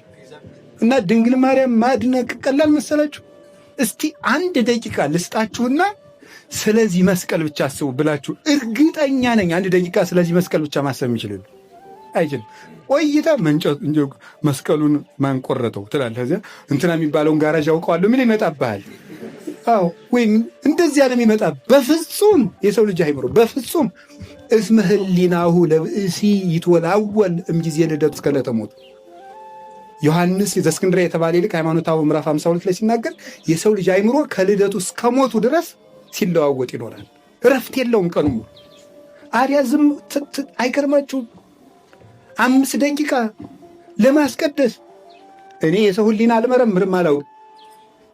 እና ድንግል ማርያም ማድነቅ ቀላል መሰላችሁ? እስቲ አንድ ደቂቃ ልስጣችሁና ስለዚህ መስቀል ብቻ አስቡ ብላችሁ እርግጠኛ ነኝ አንድ ደቂቃ ስለዚህ መስቀል ብቻ ማሰብ ይችላል አይችልም? ቆይታ መንጨት እንጂ መስቀሉን ማን ቆረጠው ትላለህ። እዚያ እንትና የሚባለውን ጋራዥ አውቀዋለሁ ምን ይመጣብሃል? አዎ ወይም እንደዚህ ያለ የሚመጣ በፍጹም የሰው ልጅ አይምሮ በፍጹም እስመ ህሊናሁ ለብእሲ ይትወላወል እምጊዜ ልደቱ እስከ ዕለተ ሞቱ። ዮሐንስ ዘእስክንድርያ የተባለ ሊቅ ሃይማኖታዊ ምዕራፍ 52 ላይ ሲናገር የሰው ልጅ አይምሮ ከልደቱ እስከ ሞቱ ድረስ ሲለዋወጥ ይኖራል። እረፍት የለውም ቀኑ ሙሉ። አዲያ ዝም አይገርማችሁም? 5 ደቂቃ ለማስቀደስ እኔ የሰው ህሊና አልመረምርም አላውቅም፣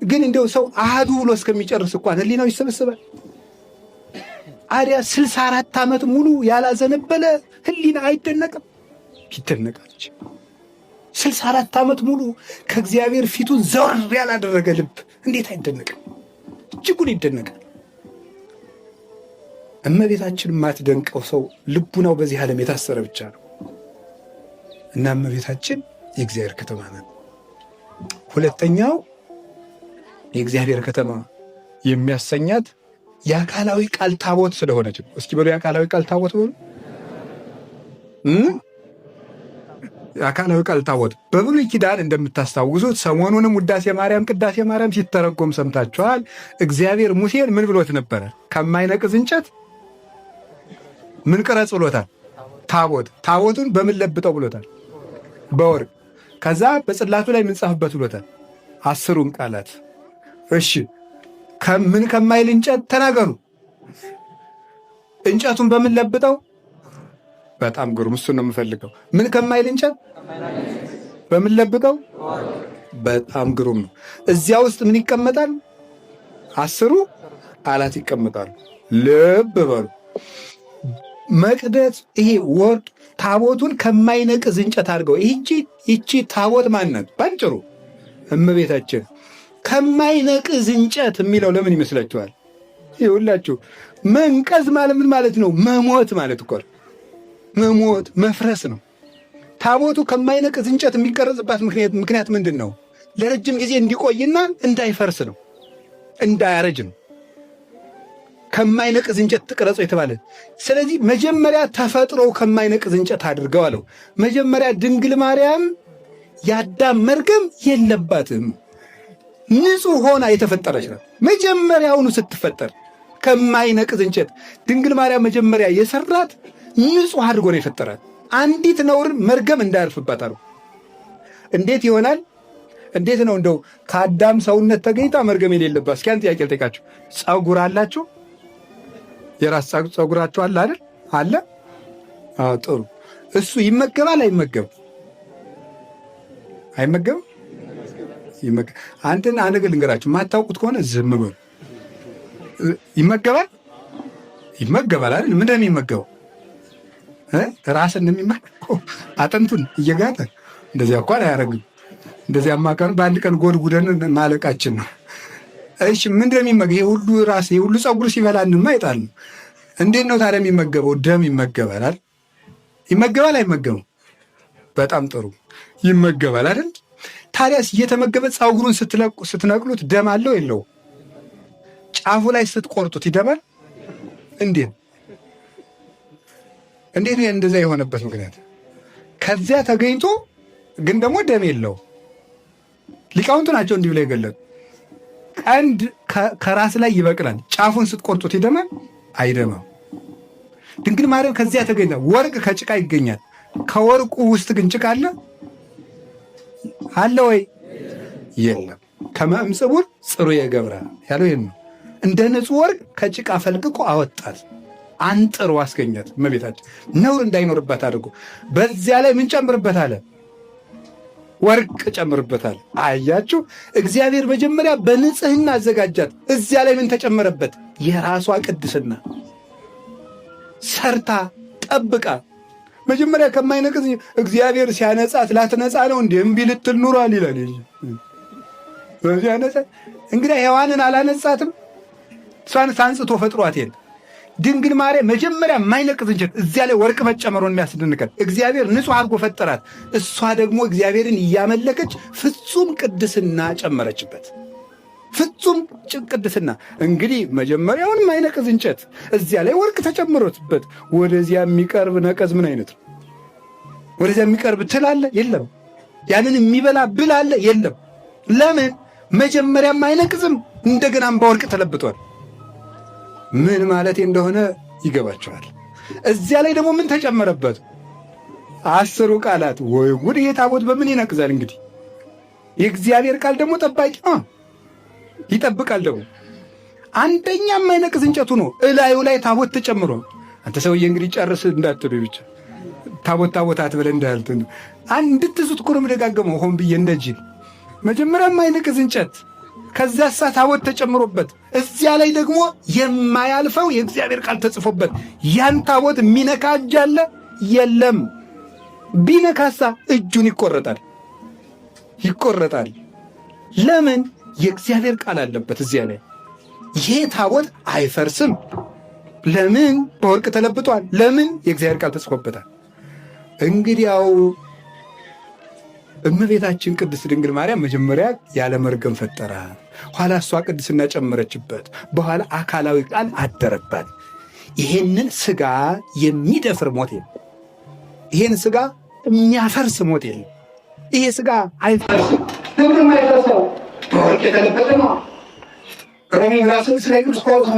ግን እንደው ሰው አሃዱ ብሎ እስከሚጨርስ እንኳን ህሊናው ይሰበሰባል። አዲያ 64 ዓመት ሙሉ ያላዘነበለ ህሊና አይደነቅም? ይደነቃለች። 64 ዓመት ሙሉ ከእግዚአብሔር ፊቱን ዘወር ያላደረገ ልብ እንዴት አይደነቅም? እጅጉን ይደነቃል። እመቤታችን የማትደንቀው ሰው ልቡናው በዚህ ዓለም የታሰረ ብቻ ነው። እና እመቤታችን የእግዚአብሔር ከተማ ናት። ሁለተኛው የእግዚአብሔር ከተማ የሚያሰኛት የአካላዊ ቃል ታቦት ስለሆነች ነው። እስኪ በሉ የአካላዊ ቃል ታቦት በሉ። የአካላዊ ቃል ታቦት በብሉይ ኪዳን እንደምታስታውሱት ሰሞኑንም ውዳሴ ማርያም ቅዳሴ ማርያም ሲተረጎም ሰምታችኋል። እግዚአብሔር ሙሴን ምን ብሎት ነበረ? ከማይነቅዝ እንጨት ምን ቅረጽ ብሎታል? ታቦት። ታቦቱን በምን ለብጠው ብሎታል? በወርቅ። ከዛ በጽላቱ ላይ ምን ጻፍበት ብሎታል? 10ሩን ቃላት። እሺ ምን ከማይል እንጨት ተናገሩ። እንጨቱን በምን ለብጠው? በጣም ግሩም። እሱን ነው የምፈልገው። ምን ከማይል እንጨት በምን ለብጠው? በጣም ግሩም ነው። እዚያ ውስጥ ምን ይቀመጣል? 10ሩ ቃላት ይቀመጣሉ። ልብ በሉ። መቅደስ ይሄ ወርቅ ታቦቱን ከማይነቅዝ እንጨት አድርገው። ይቺ ታቦት ማናት? ባጭሩ እመቤታችን። ከማይነቅዝ እንጨት የሚለው ለምን ይመስላችኋል? ይኸውላችሁ መንቀዝ ማለት ምን ማለት ነው? መሞት ማለት እኮ መሞት መፍረስ ነው። ታቦቱ ከማይነቅዝ እንጨት የሚቀረጽባት ምክንያት ምንድን ነው? ለረጅም ጊዜ እንዲቆይና እንዳይፈርስ ነው፣ እንዳያረጅ ነው። ከማይነቅዝ እንጨት ትቅረጹ የተባለ። ስለዚህ መጀመሪያ ተፈጥሮ ከማይነቅዝ እንጨት አድርገው አለው። መጀመሪያ ድንግል ማርያም የአዳም መርገም የለባትም፣ ንጹሕ ሆና የተፈጠረች ነው። መጀመሪያውኑ ስትፈጠር ከማይነቅዝ እንጨት ድንግል ማርያም መጀመሪያ የሰራት ንጹሕ አድርጎ ነው የፈጠራት። አንዲት ነውር መርገም እንዳያርፍባት አለው። እንዴት ይሆናል? እንዴት ነው እንደው ከአዳም ሰውነት ተገኝታ መርገም የሌለባት? እስኪ አንድ ጥያቄ ልጠይቃችሁ። ፀጉር አላችሁ? የራስ ፀጉራችሁ አለ አይደል? አለ። አዎ ጥሩ። እሱ ይመገባል አይመገብም? አይመገብም? አንድ ነገር ልንገራችሁ፣ ማታውቁት ከሆነ ዝም በሉ። ይመገባል አይደል? ምንድን ነው የሚመገበው? ራስን የሚመገበው አጥንቱን እየጋጠ እንደዚያ እንኳን አያደርግም። እንደዚያማ ቀን በአንድ ቀን ጎድጉደን ማለቃችን ነው። እሺ ምንድን ነው የሚመገበው? ይሄ ሁሉ ራስ ይሄ ሁሉ ፀጉር ሲበላንማ ይጣል ነው። እንዴት ነው ታዲያ የሚመገበው? ደም ይመገባል። ይመገባል አይመገበው? በጣም ጥሩ ይመገባል አይደል? ታዲያስ እየተመገበ ፀጉሩን ስትነቅሉት ደም አለው የለው? ጫፉ ላይ ስትቆርጡት ይደማል? እንዴት ነው እንደዛ የሆነበት ምክንያት? ከዚያ ተገኝቶ ግን ደግሞ ደም የለው። ሊቃውንቱ ናቸው እንዲህ ብለው የገለጡ። ቀንድ ከራስ ላይ ይበቅላል፣ ጫፉን ስትቆርጡት ይደማል? አይደማም። ድንግል ማርያም ከዚያ ተገኝታ ወርቅ ከጭቃ ይገኛል። ከወርቁ ውስጥ ግን ጭቃ አለ ወይ? የለም። ከመእምጽቡር ጽሩየ ገብራ ያለው ይሄን ነው። እንደ ንጹሕ ወርቅ ከጭቃ ፈልቅቆ አወጣት፣ አንጥሮ አስገኛት። እመቤታችን ነውር እንዳይኖርባት አድርጎ በዚያ ላይ ምን ጨምርበታል? ወርቅ ጨምርበታል። አያችሁ፣ እግዚአብሔር መጀመሪያ በንጽህና አዘጋጃት። እዚያ ላይ ምን ተጨመረበት? የራሷ ቅድስና ሰርታ ጠብቃ። መጀመሪያ ከማይነቅዝ እግዚአብሔር ሲያነጻት ላትነጻ ነው እንዴ? እምቢ ልትል ኑሯል ይላል። ሲያነጻ እንግዲህ ሔዋንን አላነጻትም? እሷን ሳንጽቶ ፈጥሯት የለ። ድንግል ማርያም መጀመሪያ የማይነቅዝ እንጨት እዚያ ላይ ወርቅ መጨመሩን የሚያስደንቀን እግዚአብሔር ንጹሕ አድርጎ ፈጠራት። እሷ ደግሞ እግዚአብሔርን እያመለከች ፍጹም ቅድስና ጨመረችበት። ፍጹም ቅድስና። እንግዲህ መጀመሪያውን የማይነቅዝ እንጨት እዚያ ላይ ወርቅ ተጨምሮትበት ወደዚያ የሚቀርብ ነቀዝ ምን አይነት ነው? ወደዚያ የሚቀርብ ትል አለ? የለም። ያንን የሚበላ ብል አለ? የለም። ለምን? መጀመሪያም አይነቅዝም፣ እንደገናም በወርቅ ተለብጧል። ምን ማለት እንደሆነ ይገባቸዋል። እዚያ ላይ ደግሞ ምን ተጨመረበት? 10 ቃላት። ወይ ጉድ! ይሄ ታቦት በምን ይነቅዛል? እንግዲህ የእግዚአብሔር ቃል ደግሞ ጠባቂ ይጠብቃል። ደግሞ አንደኛ የማይነቅዝ እንጨቱ ነው። እላዩ ላይ ታቦት ተጨምሮ። አንተ ሰውዬ እንግዲህ ጨርስ እንዳትሉ ብቻ ታቦት አትበለ እንዳልት እንድትዙት እኮ ነው የምደጋገመው ሆን ብዬ እንደጅል። መጀመሪያ የማይነቅዝ እንጨት፣ ከዚያሳ ታቦት ተጨምሮበት፣ እዚያ ላይ ደግሞ የማያልፈው የእግዚአብሔር ቃል ተጽፎበት። ያን ታቦት የሚነካ እጅ አለ? የለም። ቢነካሳ እጁን ይቆረጣል። ለምን? የእግዚአብሔር ቃል አለበት እዚያ ላይ። ይሄ ታቦት አይፈርስም። ለምን? በወርቅ ተለብጧል። ለምን? የእግዚአብሔር ቃል ተጽፎበታል። እንግዲያው እመቤታችን ቅድስት ድንግል ማርያም መጀመሪያ ያለ መርገም ፈጠራት። ኋላ እሷ ቅድስና ጨመረችበት። በኋላ አካላዊ ቃል አደረባት። ይሄንን ሥጋ የሚደፍር ሞት የለም። ይሄን ሥጋ የሚያፈርስ ሞት የለም። ይሄ ሥጋ አይፈርስም። ለምን አይፈርሰው? በወርቅ የተለበጠ ነው። ሮሜ ራስን ስለ ቅዱስ ጳውሎስ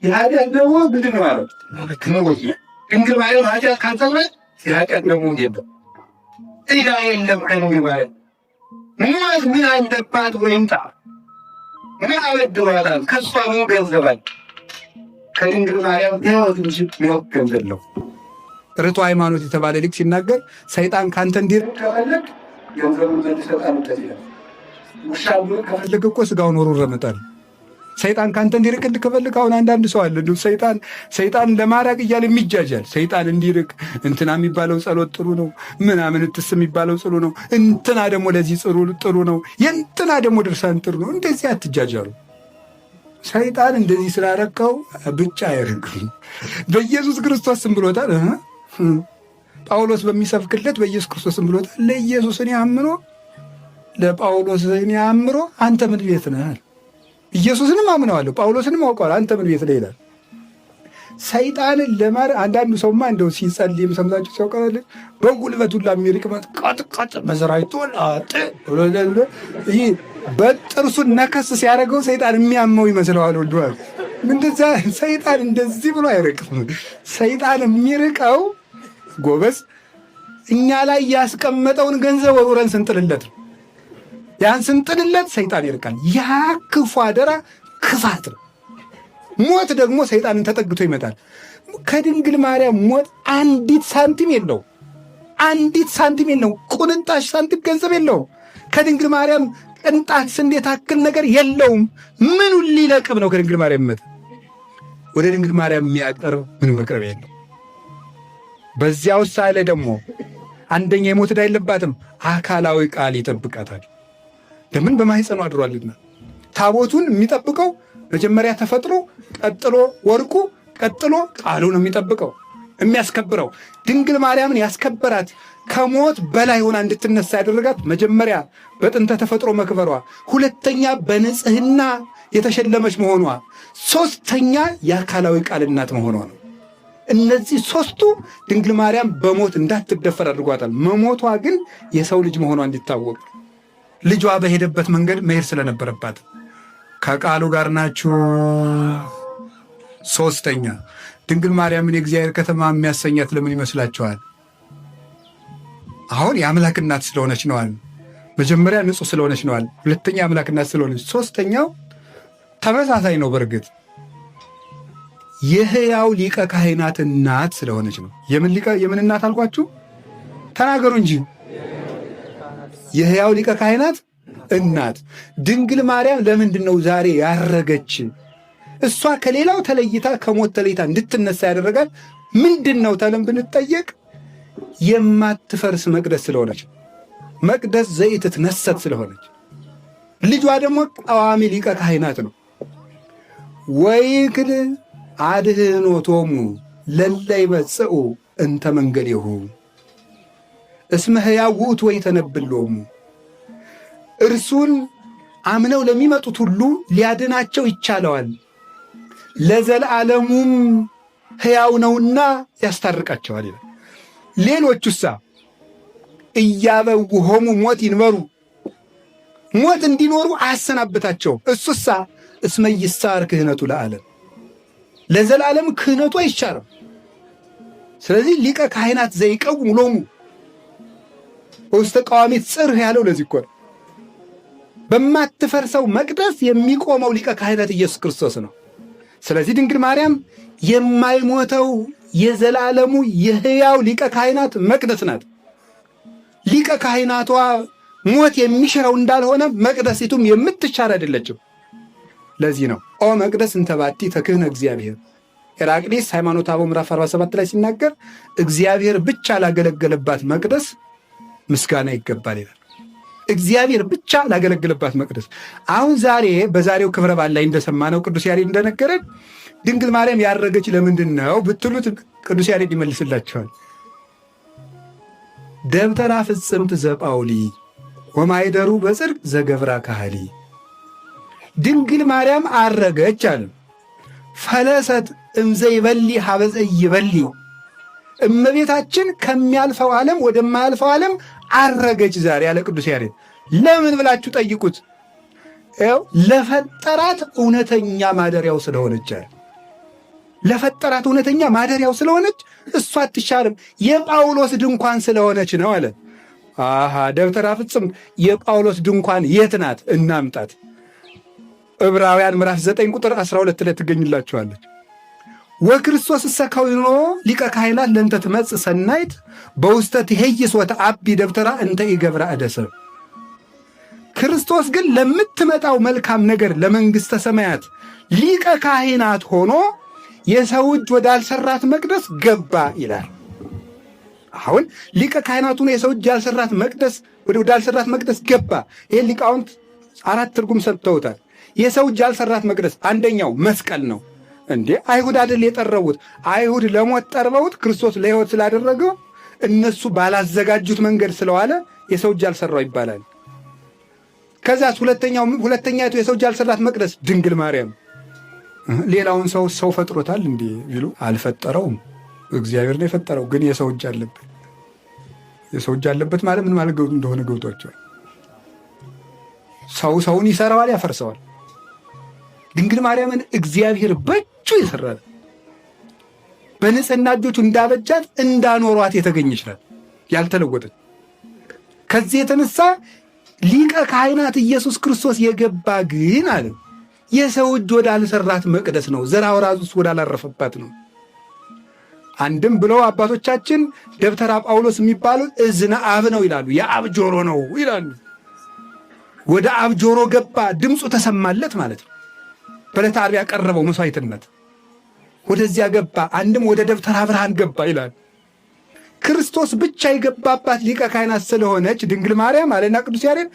የኃጢአት ደግሞ ምንድን ነው ማለት? ድንግል ማርያም ኃጢአት ካልተምረት የኃጢአት ደግሞ የለም። ዕዳ የለም። ከድንግል ማርያም ምን አለባት ወይም ምን አበድሯታል? ከእሷ ምን ገንዘባል? ከድንግል ማርያም ሕይወት እንጂ ሞት ገንዘብ ነው። ርቱዕ ሃይማኖት የተባለ ሊቅ ሲናገር ሰይጣን ካንተ እንዲርቅ ከፈለግ ገንዘቡን ዘንድ ይሰጣል። ውሻ ከፈለግ እኮ ስጋውን ወሩር ረመጣል። ሰይጣን ካንተ እንዲርቅ ከፈለግ አሁን አንዳንድ ሰው አለ ሰይጣን ለማራቅ እያለ የሚጃጃል። ሰይጣን እንዲርቅ እንትና የሚባለው ጸሎት ጥሩ ነው፣ ምናምን እትስ የሚባለው ጥሩ ነው፣ እንትና ደግሞ ለዚህ ጥሩ ነው፣ የእንትና ደግሞ ድርሳን ጥሩ ነው። እንደዚህ አትጃጃሉ። ሰይጣን እንደዚህ ስላረቀው ብቻ አይርቅም። በኢየሱስ ክርስቶስ ስም ብሎታል። ጳውሎስ በሚሰብክለት በኢየሱስ ክርስቶስ ስም ብሎታል። ለኢየሱስን ያምኖ ለጳውሎስን ያምሮ አንተ ምን ቤት ነህ? ኢየሱስንም አምነዋለሁ ጳውሎስንም አውቀዋለሁ፣ አንተ ምን ቤት ነህ ይላል። ሰይጣንን አንዳንዱ ሰውማ እንደው ሲጸልይም ሰምታችሁ ሲያውቃል በጉልበቱ የሚርቅ ቀጥቀጥ መዝራይቶ ብሎ ይህ በጥርሱን ነከስ ሲያደርገው ሰይጣን የሚያመው ይመስለዋል። ወልዷል እንደዛ ሰይጣን እንደዚህ ብሎ አይርቅም። ሰይጣን የሚርቀው ጎበዝ እኛ ላይ ያስቀመጠውን ገንዘብ ወሩረን ስንጥልለት ነው። ያን ስንጥልለት ሰይጣን ይርቃል። ያ ክፉ አደራ ክፋት ነው። ሞት ደግሞ ሰይጣንን ተጠግቶ ይመጣል። ከድንግል ማርያም ሞት አንዲት ሳንቲም የለው፣ አንዲት ሳንቲም የለው፣ ቁንጣሽ ሳንቲም ገንዘብ የለው። ከድንግል ማርያም ቅንጣት ስንዴ ታክል ነገር የለውም። ምኑን ሊለቅም ነው ከድንግል ማርያም መት ወደ ድንግል ማርያም የሚያቀርብ ምን መቅረብ የለው። በዚያ ውስጥ ሳለ ደግሞ አንደኛ የሞት ዕዳ የለባትም፣ አካላዊ ቃል ይጠብቃታል። ለምን? በማኅፀኗ አድሯልና። ታቦቱን የሚጠብቀው መጀመሪያ ተፈጥሮ፣ ቀጥሎ ወርቁ፣ ቀጥሎ ቃሉ ነው የሚጠብቀው የሚያስከብረው። ድንግል ማርያምን ያስከበራት ከሞት በላይ ሆና እንድትነሳ ያደረጋት መጀመሪያ በጥንተ ተፈጥሮ መክበሯ፣ ሁለተኛ በንጽህና የተሸለመች መሆኗ፣ ሦስተኛ የአካላዊ ቃል እናት መሆኗ ነው። እነዚህ ሦስቱ ድንግል ማርያም በሞት እንዳትደፈር አድርጓታል። መሞቷ ግን የሰው ልጅ መሆኗ እንዲታወቅ ልጇ በሄደበት መንገድ መሄድ ስለነበረባት ከቃሉ ጋር ናችሁ። ሦስተኛ ድንግል ማርያምን የእግዚአብሔር ከተማ የሚያሰኛት ለምን ይመስላችኋል? አሁን የአምላክ እናት ስለሆነች ነዋል። መጀመሪያ ንጹሕ ስለሆነች ነዋል። ሁለተኛ የአምላክ እናት ስለሆነች፣ ሦስተኛው ተመሳሳይ ነው። በእርግጥ የሕያው ሊቀ ካህናት እናት ስለሆነች ነው። የምን እናት አልኳችሁ? ተናገሩ እንጂ። የሕያው ሊቀ ካህናት እናት ድንግል ማርያም ለምንድን ነው ዛሬ ያረገች? እሷ ከሌላው ተለይታ ከሞት ተለይታ እንድትነሳ ያደረጋት ምንድን ነው ተለም ብንጠየቅ የማትፈርስ መቅደስ ስለሆነች፣ መቅደስ ዘኢትትነሰት ስለሆነች፣ ልጇ ደግሞ ቃዋሚ ሊቀ ካህናት ነው። ወይክል አድኅኖቶሙ ለለ ይመጽኡ እንተ መንገዴሁ እስመ ሕያው ውእቱ ወይተነብሎሙ። እርሱን አምነው ለሚመጡት ሁሉ ሊያድናቸው ይቻለዋል፣ ለዘላለሙም ሕያው ነውና ያስታርቃቸዋል ይላል። ሌሎቹሳ እያበውሆሙ ሞት ይንበሩ፣ ሞት እንዲኖሩ አያሰናብታቸውም። እሱሳ እስመ ይሳር ክህነቱ ለዓለም፣ ለዘላለም ክህነቱ አይሻርም። ስለዚህ ሊቀ ካህናት ዘይቀውሙ ሎሙ በውስተ ቃዋሚት ጽርህ ያለው ለዚህ እኮ ነው። በማትፈርሰው መቅደስ የሚቆመው ሊቀ ካህናት ኢየሱስ ክርስቶስ ነው። ስለዚህ ድንግል ማርያም የማይሞተው የዘላለሙ የሕያው ሊቀ ካህናት መቅደስ ናት። ሊቀ ካህናቷ ሞት የሚሽረው እንዳልሆነ መቅደሲቱም የምትሻር አይደለችም። ለዚህ ነው ኦ መቅደስ እንተ ባቲ ተክህነ እግዚአብሔር። ኤራቅሊስ ሃይማኖተ አበው ምዕራፍ 47 ላይ ሲናገር እግዚአብሔር ብቻ ላገለገለባት መቅደስ ምስጋና ይገባል ይላል። እግዚአብሔር ብቻ ላገለገለባት መቅደስ። አሁን ዛሬ በዛሬው ክብረ በዓል ላይ እንደሰማነው ቅዱስ ያሬድ እንደነገረን ድንግል ማርያም ያረገች ለምንድን ነው ብትሉት ቅዱስ ያሬድ ይመልስላቸዋል። ደብተራ ፍጽምት ዘጳውሊ ወማይደሩ በጽድቅ ዘገብራ ካህሊ። ድንግል ማርያም አረገች አለ። ፈለሰት እምዘይበሊ ሀበዘ ይበሊ። እመቤታችን ከሚያልፈው ዓለም ወደማያልፈው ዓለም አረገች ዛሬ ያለ ቅዱስ ያሬድ። ለምን ብላችሁ ጠይቁት። ለፈጠራት እውነተኛ ማደሪያው ስለሆነች አለ። ለፈጠራት እውነተኛ ማደሪያው ስለሆነች እሷ አትሻርም። የጳውሎስ ድንኳን ስለሆነች ነው አለ። ደብተራ ፍጽም የጳውሎስ ድንኳን የት ናት? እናምጣት። ዕብራውያን ምዕራፍ 9 ቁጥር 12 ላይ ትገኝላችኋለች። ወክርስቶስ እሰ ከዊኖ ሊቀ ካህናት ለእንተ ትመጽእ ሰናይት በውስተ ትሄይስ ወተአቢ ደብተራ እንተ ኢገብራ እደሰብ። ክርስቶስ ግን ለምትመጣው መልካም ነገር ለመንግሥተ ሰማያት ሊቀ ካህናት ሆኖ የሰው እጅ ወዳልሰራት መቅደስ ገባ ይላል። አሁን ሊቀ ካህናት ሆኖ የሰው እጅ ያልሰራት መቅደስ ወዳልሰራት መቅደስ ገባ። ይሄን ሊቃውንት 4 ትርጉም ሰጥተውታል። የሰው እጅ ያልሰራት መቅደስ አንደኛው መስቀል ነው። እንዴ አይሁድ አይደል የጠረቡት? አይሁድ ለሞት ጠርበውት ክርስቶስ ለሕይወት ስላደረገው እነሱ ባላዘጋጁት መንገድ ስለዋለ የሰው እጅ ያልሰራው ይባላል። ከዛስ ሁለተኛይቱ የሰው እጅ ያልሰራት መቅደስ ድንግል ማርያም። ሌላውን ሰው ፈጥሮታል እንዴ ቢሉ አልፈጠረውም፣ እግዚአብሔር ነው የፈጠረው። ግን የሰው እጅ አለበት። የሰው እጅ አለበት ማለት ምን ማለት እንደሆነ ገብቷቸዋል። ሰውን ይሰራዋል፣ ያፈርሰዋል። ድንግል ማርያምን እግዚአብሔር በእጁ ይሰራል። በንጽህና እጆቹ እንዳበጃት እንዳኖሯት የተገኘች ናት፣ ያልተለወጠች። ከዚህ የተነሳ ሊቀ ካህናት ኢየሱስ ክርስቶስ የገባ ግን አለ የሰው እጅ ወዳልሰራት መቅደስ ነው፣ ዘራ ወራዙስ ወዳላረፈባት ነው። አንድም ብለው አባቶቻችን ደብተራ ጳውሎስ የሚባሉት እዝነ አብ ነው ይላሉ፣ የአብ ጆሮ ነው ይላሉ። ወደ አብ ጆሮ ገባ፣ ድምፁ ተሰማለት ማለት ነው። በዕለተ ዓርብ ያቀረበው መሥዋዕትነት ወደዚያ ገባ። አንድም ወደ ደብተራ ብርሃን ገባ ይላል። ክርስቶስ ብቻ የገባባት ሊቀ ካህናት ስለሆነች ድንግል ማርያም አለና ቅዱስ ያሬድ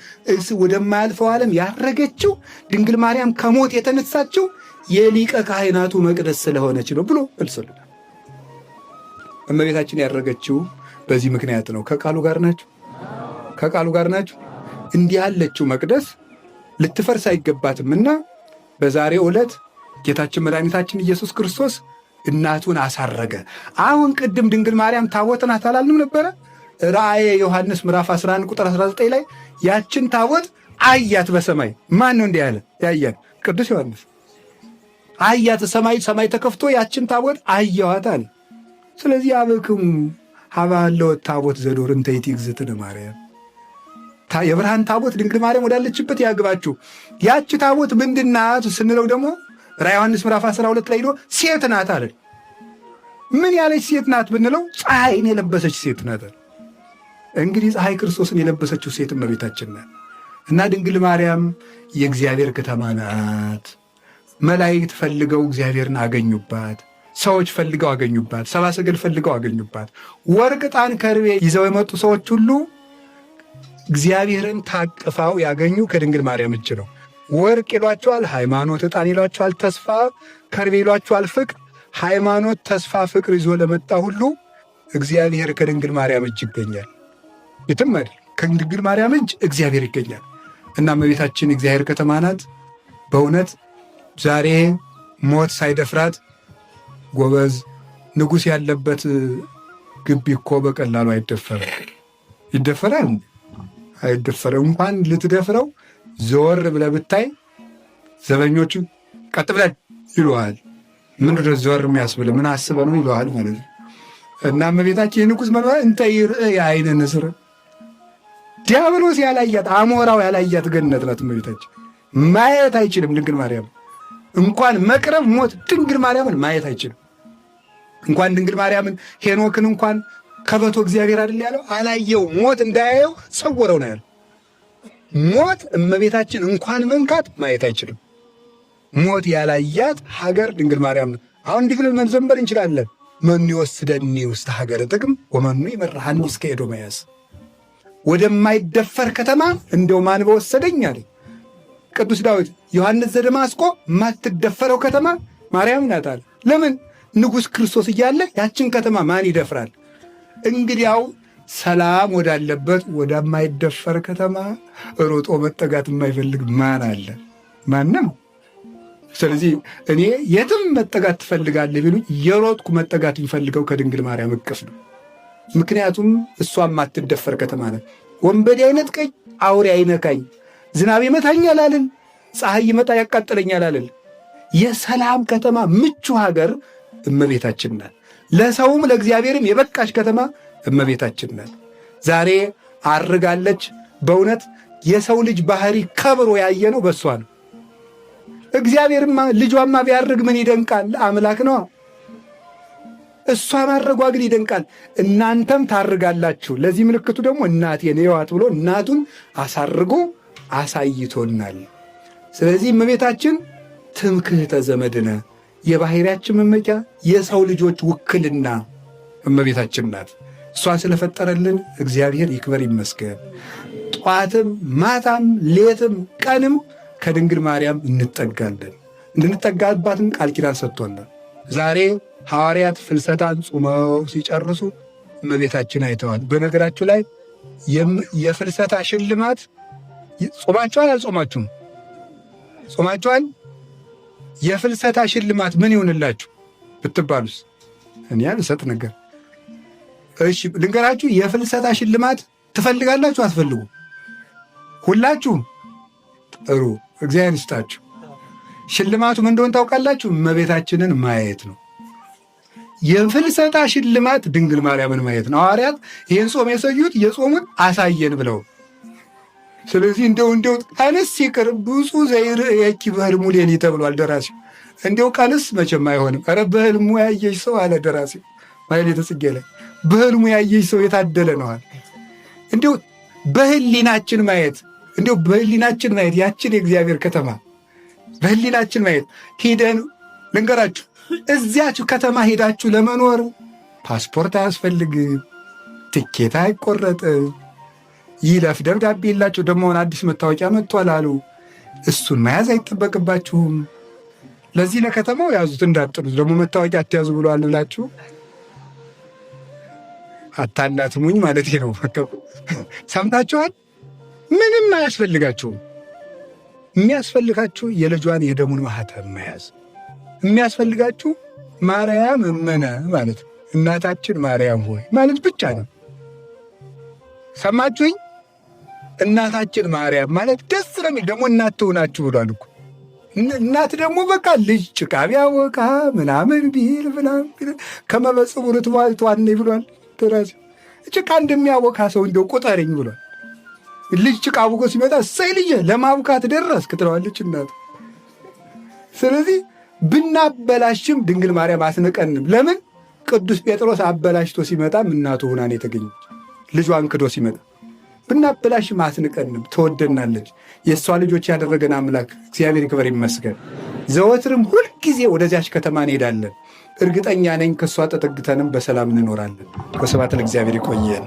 ወደማያልፈው ዓለም ያረገችው ድንግል ማርያም ከሞት የተነሳችው የሊቀ ካህናቱ መቅደስ ስለሆነች ነው ብሎ መልሶልናል። እመቤታችን ያረገችው በዚህ ምክንያት ነው። ከቃሉ ጋር ናችሁ? ከቃሉ ጋር ናችሁ? እንዲህ ያለችው መቅደስ ልትፈርስ አይገባትምና በዛሬው ዕለት ጌታችን መድኃኒታችን ኢየሱስ ክርስቶስ እናቱን አሳረገ። አሁን ቅድም ድንግል ማርያም ታቦት ናት አላልንም ነበረ? ራእየ ዮሐንስ ምዕራፍ 11 ቁጥር 19 ላይ ያችን ታቦት አያት በሰማይ። ማን ነው እንዲህ ያለ? ያያት ቅዱስ ዮሐንስ። አያት ሰማይ ተከፍቶ ያችን ታቦት አየዋት አለ። ስለዚህ አበክሙ ሀባለወት ታቦት ዘዶር እንተ ይእትእግዝእትነ ማርያም፣ የብርሃን ታቦት ድንግል ማርያም ወዳለችበት ያግባችሁ። ያች ታቦት ምንድናት ስንለው ደግሞ ራዕየ ዮሐንስ ምዕራፍ 12 ላይ ሴት ናት አለ። ምን ያለች ሴት ናት ብንለው ፀሐይን የለበሰች ሴት ናት። እንግዲህ ፀሐይ ክርስቶስን የለበሰችው ሴት እመቤታችን ናት። እና ድንግል ማርያም የእግዚአብሔር ከተማ ናት። መላእክት ፈልገው እግዚአብሔርን አገኙባት። ሰዎች ፈልገው አገኙባት። ሰብአ ሰገል ፈልገው አገኙባት። ወርቅ፣ ዕጣን፣ ከርቤ ይዘው የመጡ ሰዎች ሁሉ እግዚአብሔርን ታቅፋው ያገኙ ከድንግል ማርያም እጅ ነው። ወርቅ ይሏቸዋል ሃይማኖት፣ ዕጣን ይሏቸዋል ተስፋ፣ ከርቤ ይሏቸዋል ፍቅር። ሃይማኖት፣ ተስፋ፣ ፍቅር ይዞ ለመጣ ሁሉ እግዚአብሔር ከድንግል ማርያም እጅ ይገኛል። የትም አይደል፣ ከድንግል ማርያም እጅ እግዚአብሔር ይገኛል። እና እመቤታችን እግዚአብሔር ከተማ ናት። በእውነት ዛሬ ሞት ሳይደፍራት ጎበዝ ንጉሥ ያለበት ግቢ እኮ በቀላሉ አይደፈርም። ይደፈራል? አይደፈርም። እንኳን ልትደፍረው ዘወር ብለህ ብታይ ዘበኞቹ ቀጥ ብለን ይሉሃል። ምን ድረስ ዘወር የሚያስብል ምን አስበህ ነው ይሉሃል ማለት ነው። እና እመቤታችን የንጉሥ መኖሪያ እንተ ይርእ የዓይነ ንስር፣ ዲያብሎስ ያላያት አሞራው ያላያት ገነት ናት እመቤታችን። ማየት አይችልም ድንግል ማርያም። እንኳን መቅረብ ሞት ድንግል ማርያምን ማየት አይችልም። እንኳን ድንግል ማርያምን ሄኖክን እንኳን ከበቶ እግዚአብሔር አይደል ያለው አላየው፣ ሞት እንዳያየው ሰወረው ነው ያለው። ሞት እመቤታችን እንኳን መንካት ማየት አይችልም። ሞት ያላያት ሀገር ድንግል ማርያም ነው። አሁን እንዲህ ብለን መዘመር እንችላለን። መኑ ይወስደኒ ውስተ ሀገረ ጥቅም ወመኑ ይመርሐኒ እስከ ኤዶምያስ። ወደማይደፈር ከተማ እንደው ማን በወሰደኝ አለ ቅዱስ ዳዊት። ዮሐንስ ዘደማስቆ የማትደፈረው ከተማ ማርያም ናት አለ። ለምን? ንጉሥ ክርስቶስ እያለ ያችን ከተማ ማን ይደፍራል? እንግዲያው ሰላም ወዳለበት ወደማይደፈር ከተማ ሮጦ መጠጋት የማይፈልግ ማን አለ? ማንም። ስለዚህ እኔ የትም መጠጋት ትፈልጋለህ ቢሉኝ የሮጥኩ መጠጋት የሚፈልገው ከድንግል ማርያም እቅፍ ነው። ምክንያቱም እሷ የማትደፈር ከተማ ናት። ወንበዴ አይነጥቀኝ፣ አውሬ አይነካኝ፣ ዝናብ ይመታኛል አልን፣ ፀሐይ ይመጣ ያቃጥለኛል አልን። የሰላም ከተማ ምቹ ሀገር እመቤታችን ናት። ለሰውም ለእግዚአብሔርም የበቃች ከተማ እመቤታችን ናት። ዛሬ አርጋለች። በእውነት የሰው ልጅ ባህሪ ከብሮ ያየ ነው በእሷ ነው። እግዚአብሔርማ ልጇማ ቢያርግ ምን ይደንቃል? አምላክ ነዋ። እሷ ማድረጓ ግን ይደንቃል። እናንተም ታርጋላችሁ። ለዚህ ምልክቱ ደግሞ እናቴን እዩዋት ብሎ እናቱን አሳርጎ አሳይቶናል። ስለዚህ እመቤታችን ትምክህተ ዘመድነ፣ የባሕርያችን መመኪያ፣ የሰው ልጆች ውክልና እመቤታችን ናት። እሷን ስለፈጠረልን እግዚአብሔር ይክበር ይመስገን። ጠዋትም ማታም ሌትም ቀንም ከድንግል ማርያም እንጠጋለን። እንድንጠጋባትም ቃል ኪዳን ሰጥቶናል። ዛሬ ሐዋርያት ፍልሰታን ጾመው ሲጨርሱ እመቤታችን አይተዋል። በነገራችሁ ላይ የፍልሰታ ሽልማት ጾማችኋል? አልጾማችሁም? ጾማችኋል? የፍልሰታ ሽልማት ምን ይሆንላችሁ ብትባሉስ? እኔ አልሰጥ ነገር። እሺ ልንገራችሁ፣ የፍልሰታ ሽልማት ትፈልጋላችሁ? አትፈልጉ? ሁላችሁም ጥሩ፣ እግዚአብሔር ይስጣችሁ። ሽልማቱ ምን እንደሆነ ታውቃላችሁ? እመቤታችንን ማየት ነው። የፍልሰታ ሽልማት ድንግል ማርያምን ማየት ነው። ሐዋርያት ይህን ጾም የሰዩት የጾሙት አሳየን ብለው። ስለዚህ እንደው ቀንስ ይቅር ብፁዕ ዘይርእየኪ በሕልሙ ሌሊት ተብሏል ደራሲው። እንደው ቀንስ መቼም አይሆንም። ኧረ በሕልሙ ያየሽ ሰው አለ ደራሲው ማኅሌተ ጽጌ ላይ፣ በሕልሙ ያየሽ ሰው የታደለ ነዋል። እንደው በሕሊናችን ማየት እንዲሁ በህሊናችን ማየት ያችን የእግዚአብሔር ከተማ በህሊናችን ማየት ሂደን ልንገራችሁ፣ እዚያችሁ ከተማ ሄዳችሁ ለመኖር ፓስፖርት አያስፈልግም፣ ትኬት አይቆረጥም፣ ይለፍ ደብዳቤ የላችሁ። ደግሞ አሁን አዲስ መታወቂያ መጥቷል አሉ። እሱን መያዝ አይጠበቅባችሁም። ለዚህ ለከተማው ያዙት እንዳጥሉት። ደግሞ መታወቂያ አትያዙ ብሏል ብላችሁ አታናትሙኝ ማለት ነው። ሰምታችኋል። ምንም አያስፈልጋችሁም። የሚያስፈልጋችሁ የልጇን የደሙን ማህተም መያዝ፣ የሚያስፈልጋችሁ ማርያም እመነ ማለት ነው። እናታችን ማርያም ሆይ ማለት ብቻ ነው። ሰማችሁኝ? እናታችን ማርያም ማለት ደስ ነው የሚል ደግሞ እናት ትሆናችሁ ብሏል እኮ። እናት ደግሞ በቃ ልጅ ጭቃ ቢያወቃ ምናምን ቢል ምናምን ከመበጽቡ ርትዋን ብሏል። ጭቃ እንደሚያወቃ ሰው እንደው ቁጠረኝ ብሏል። ልጅ ጭቃ አውቆ ሲመጣ እሰይ ልጅ ለማቡካት ደረስክ ትለዋለች እናት። ስለዚህ ብናበላሽም ድንግል ማርያም አትንቀንም። ለምን? ቅዱስ ጴጥሮስ አበላሽቶ ሲመጣም እናቱ ሆና ነው የተገኘች። ልጇን ክዶ ሲመጣ ብናበላሽም አትንቀንም፣ ትወደናለች። የእሷ ልጆች ያደረገን አምላክ እግዚአብሔር ይክበር ይመስገን። ዘወትርም ሁልጊዜ ወደዚያች ከተማ እንሄዳለን። እርግጠኛ ነኝ ከእሷ ተጠግተንም በሰላም እንኖራለን። ወስብሐት ለእግዚአብሔር። ይቆየን።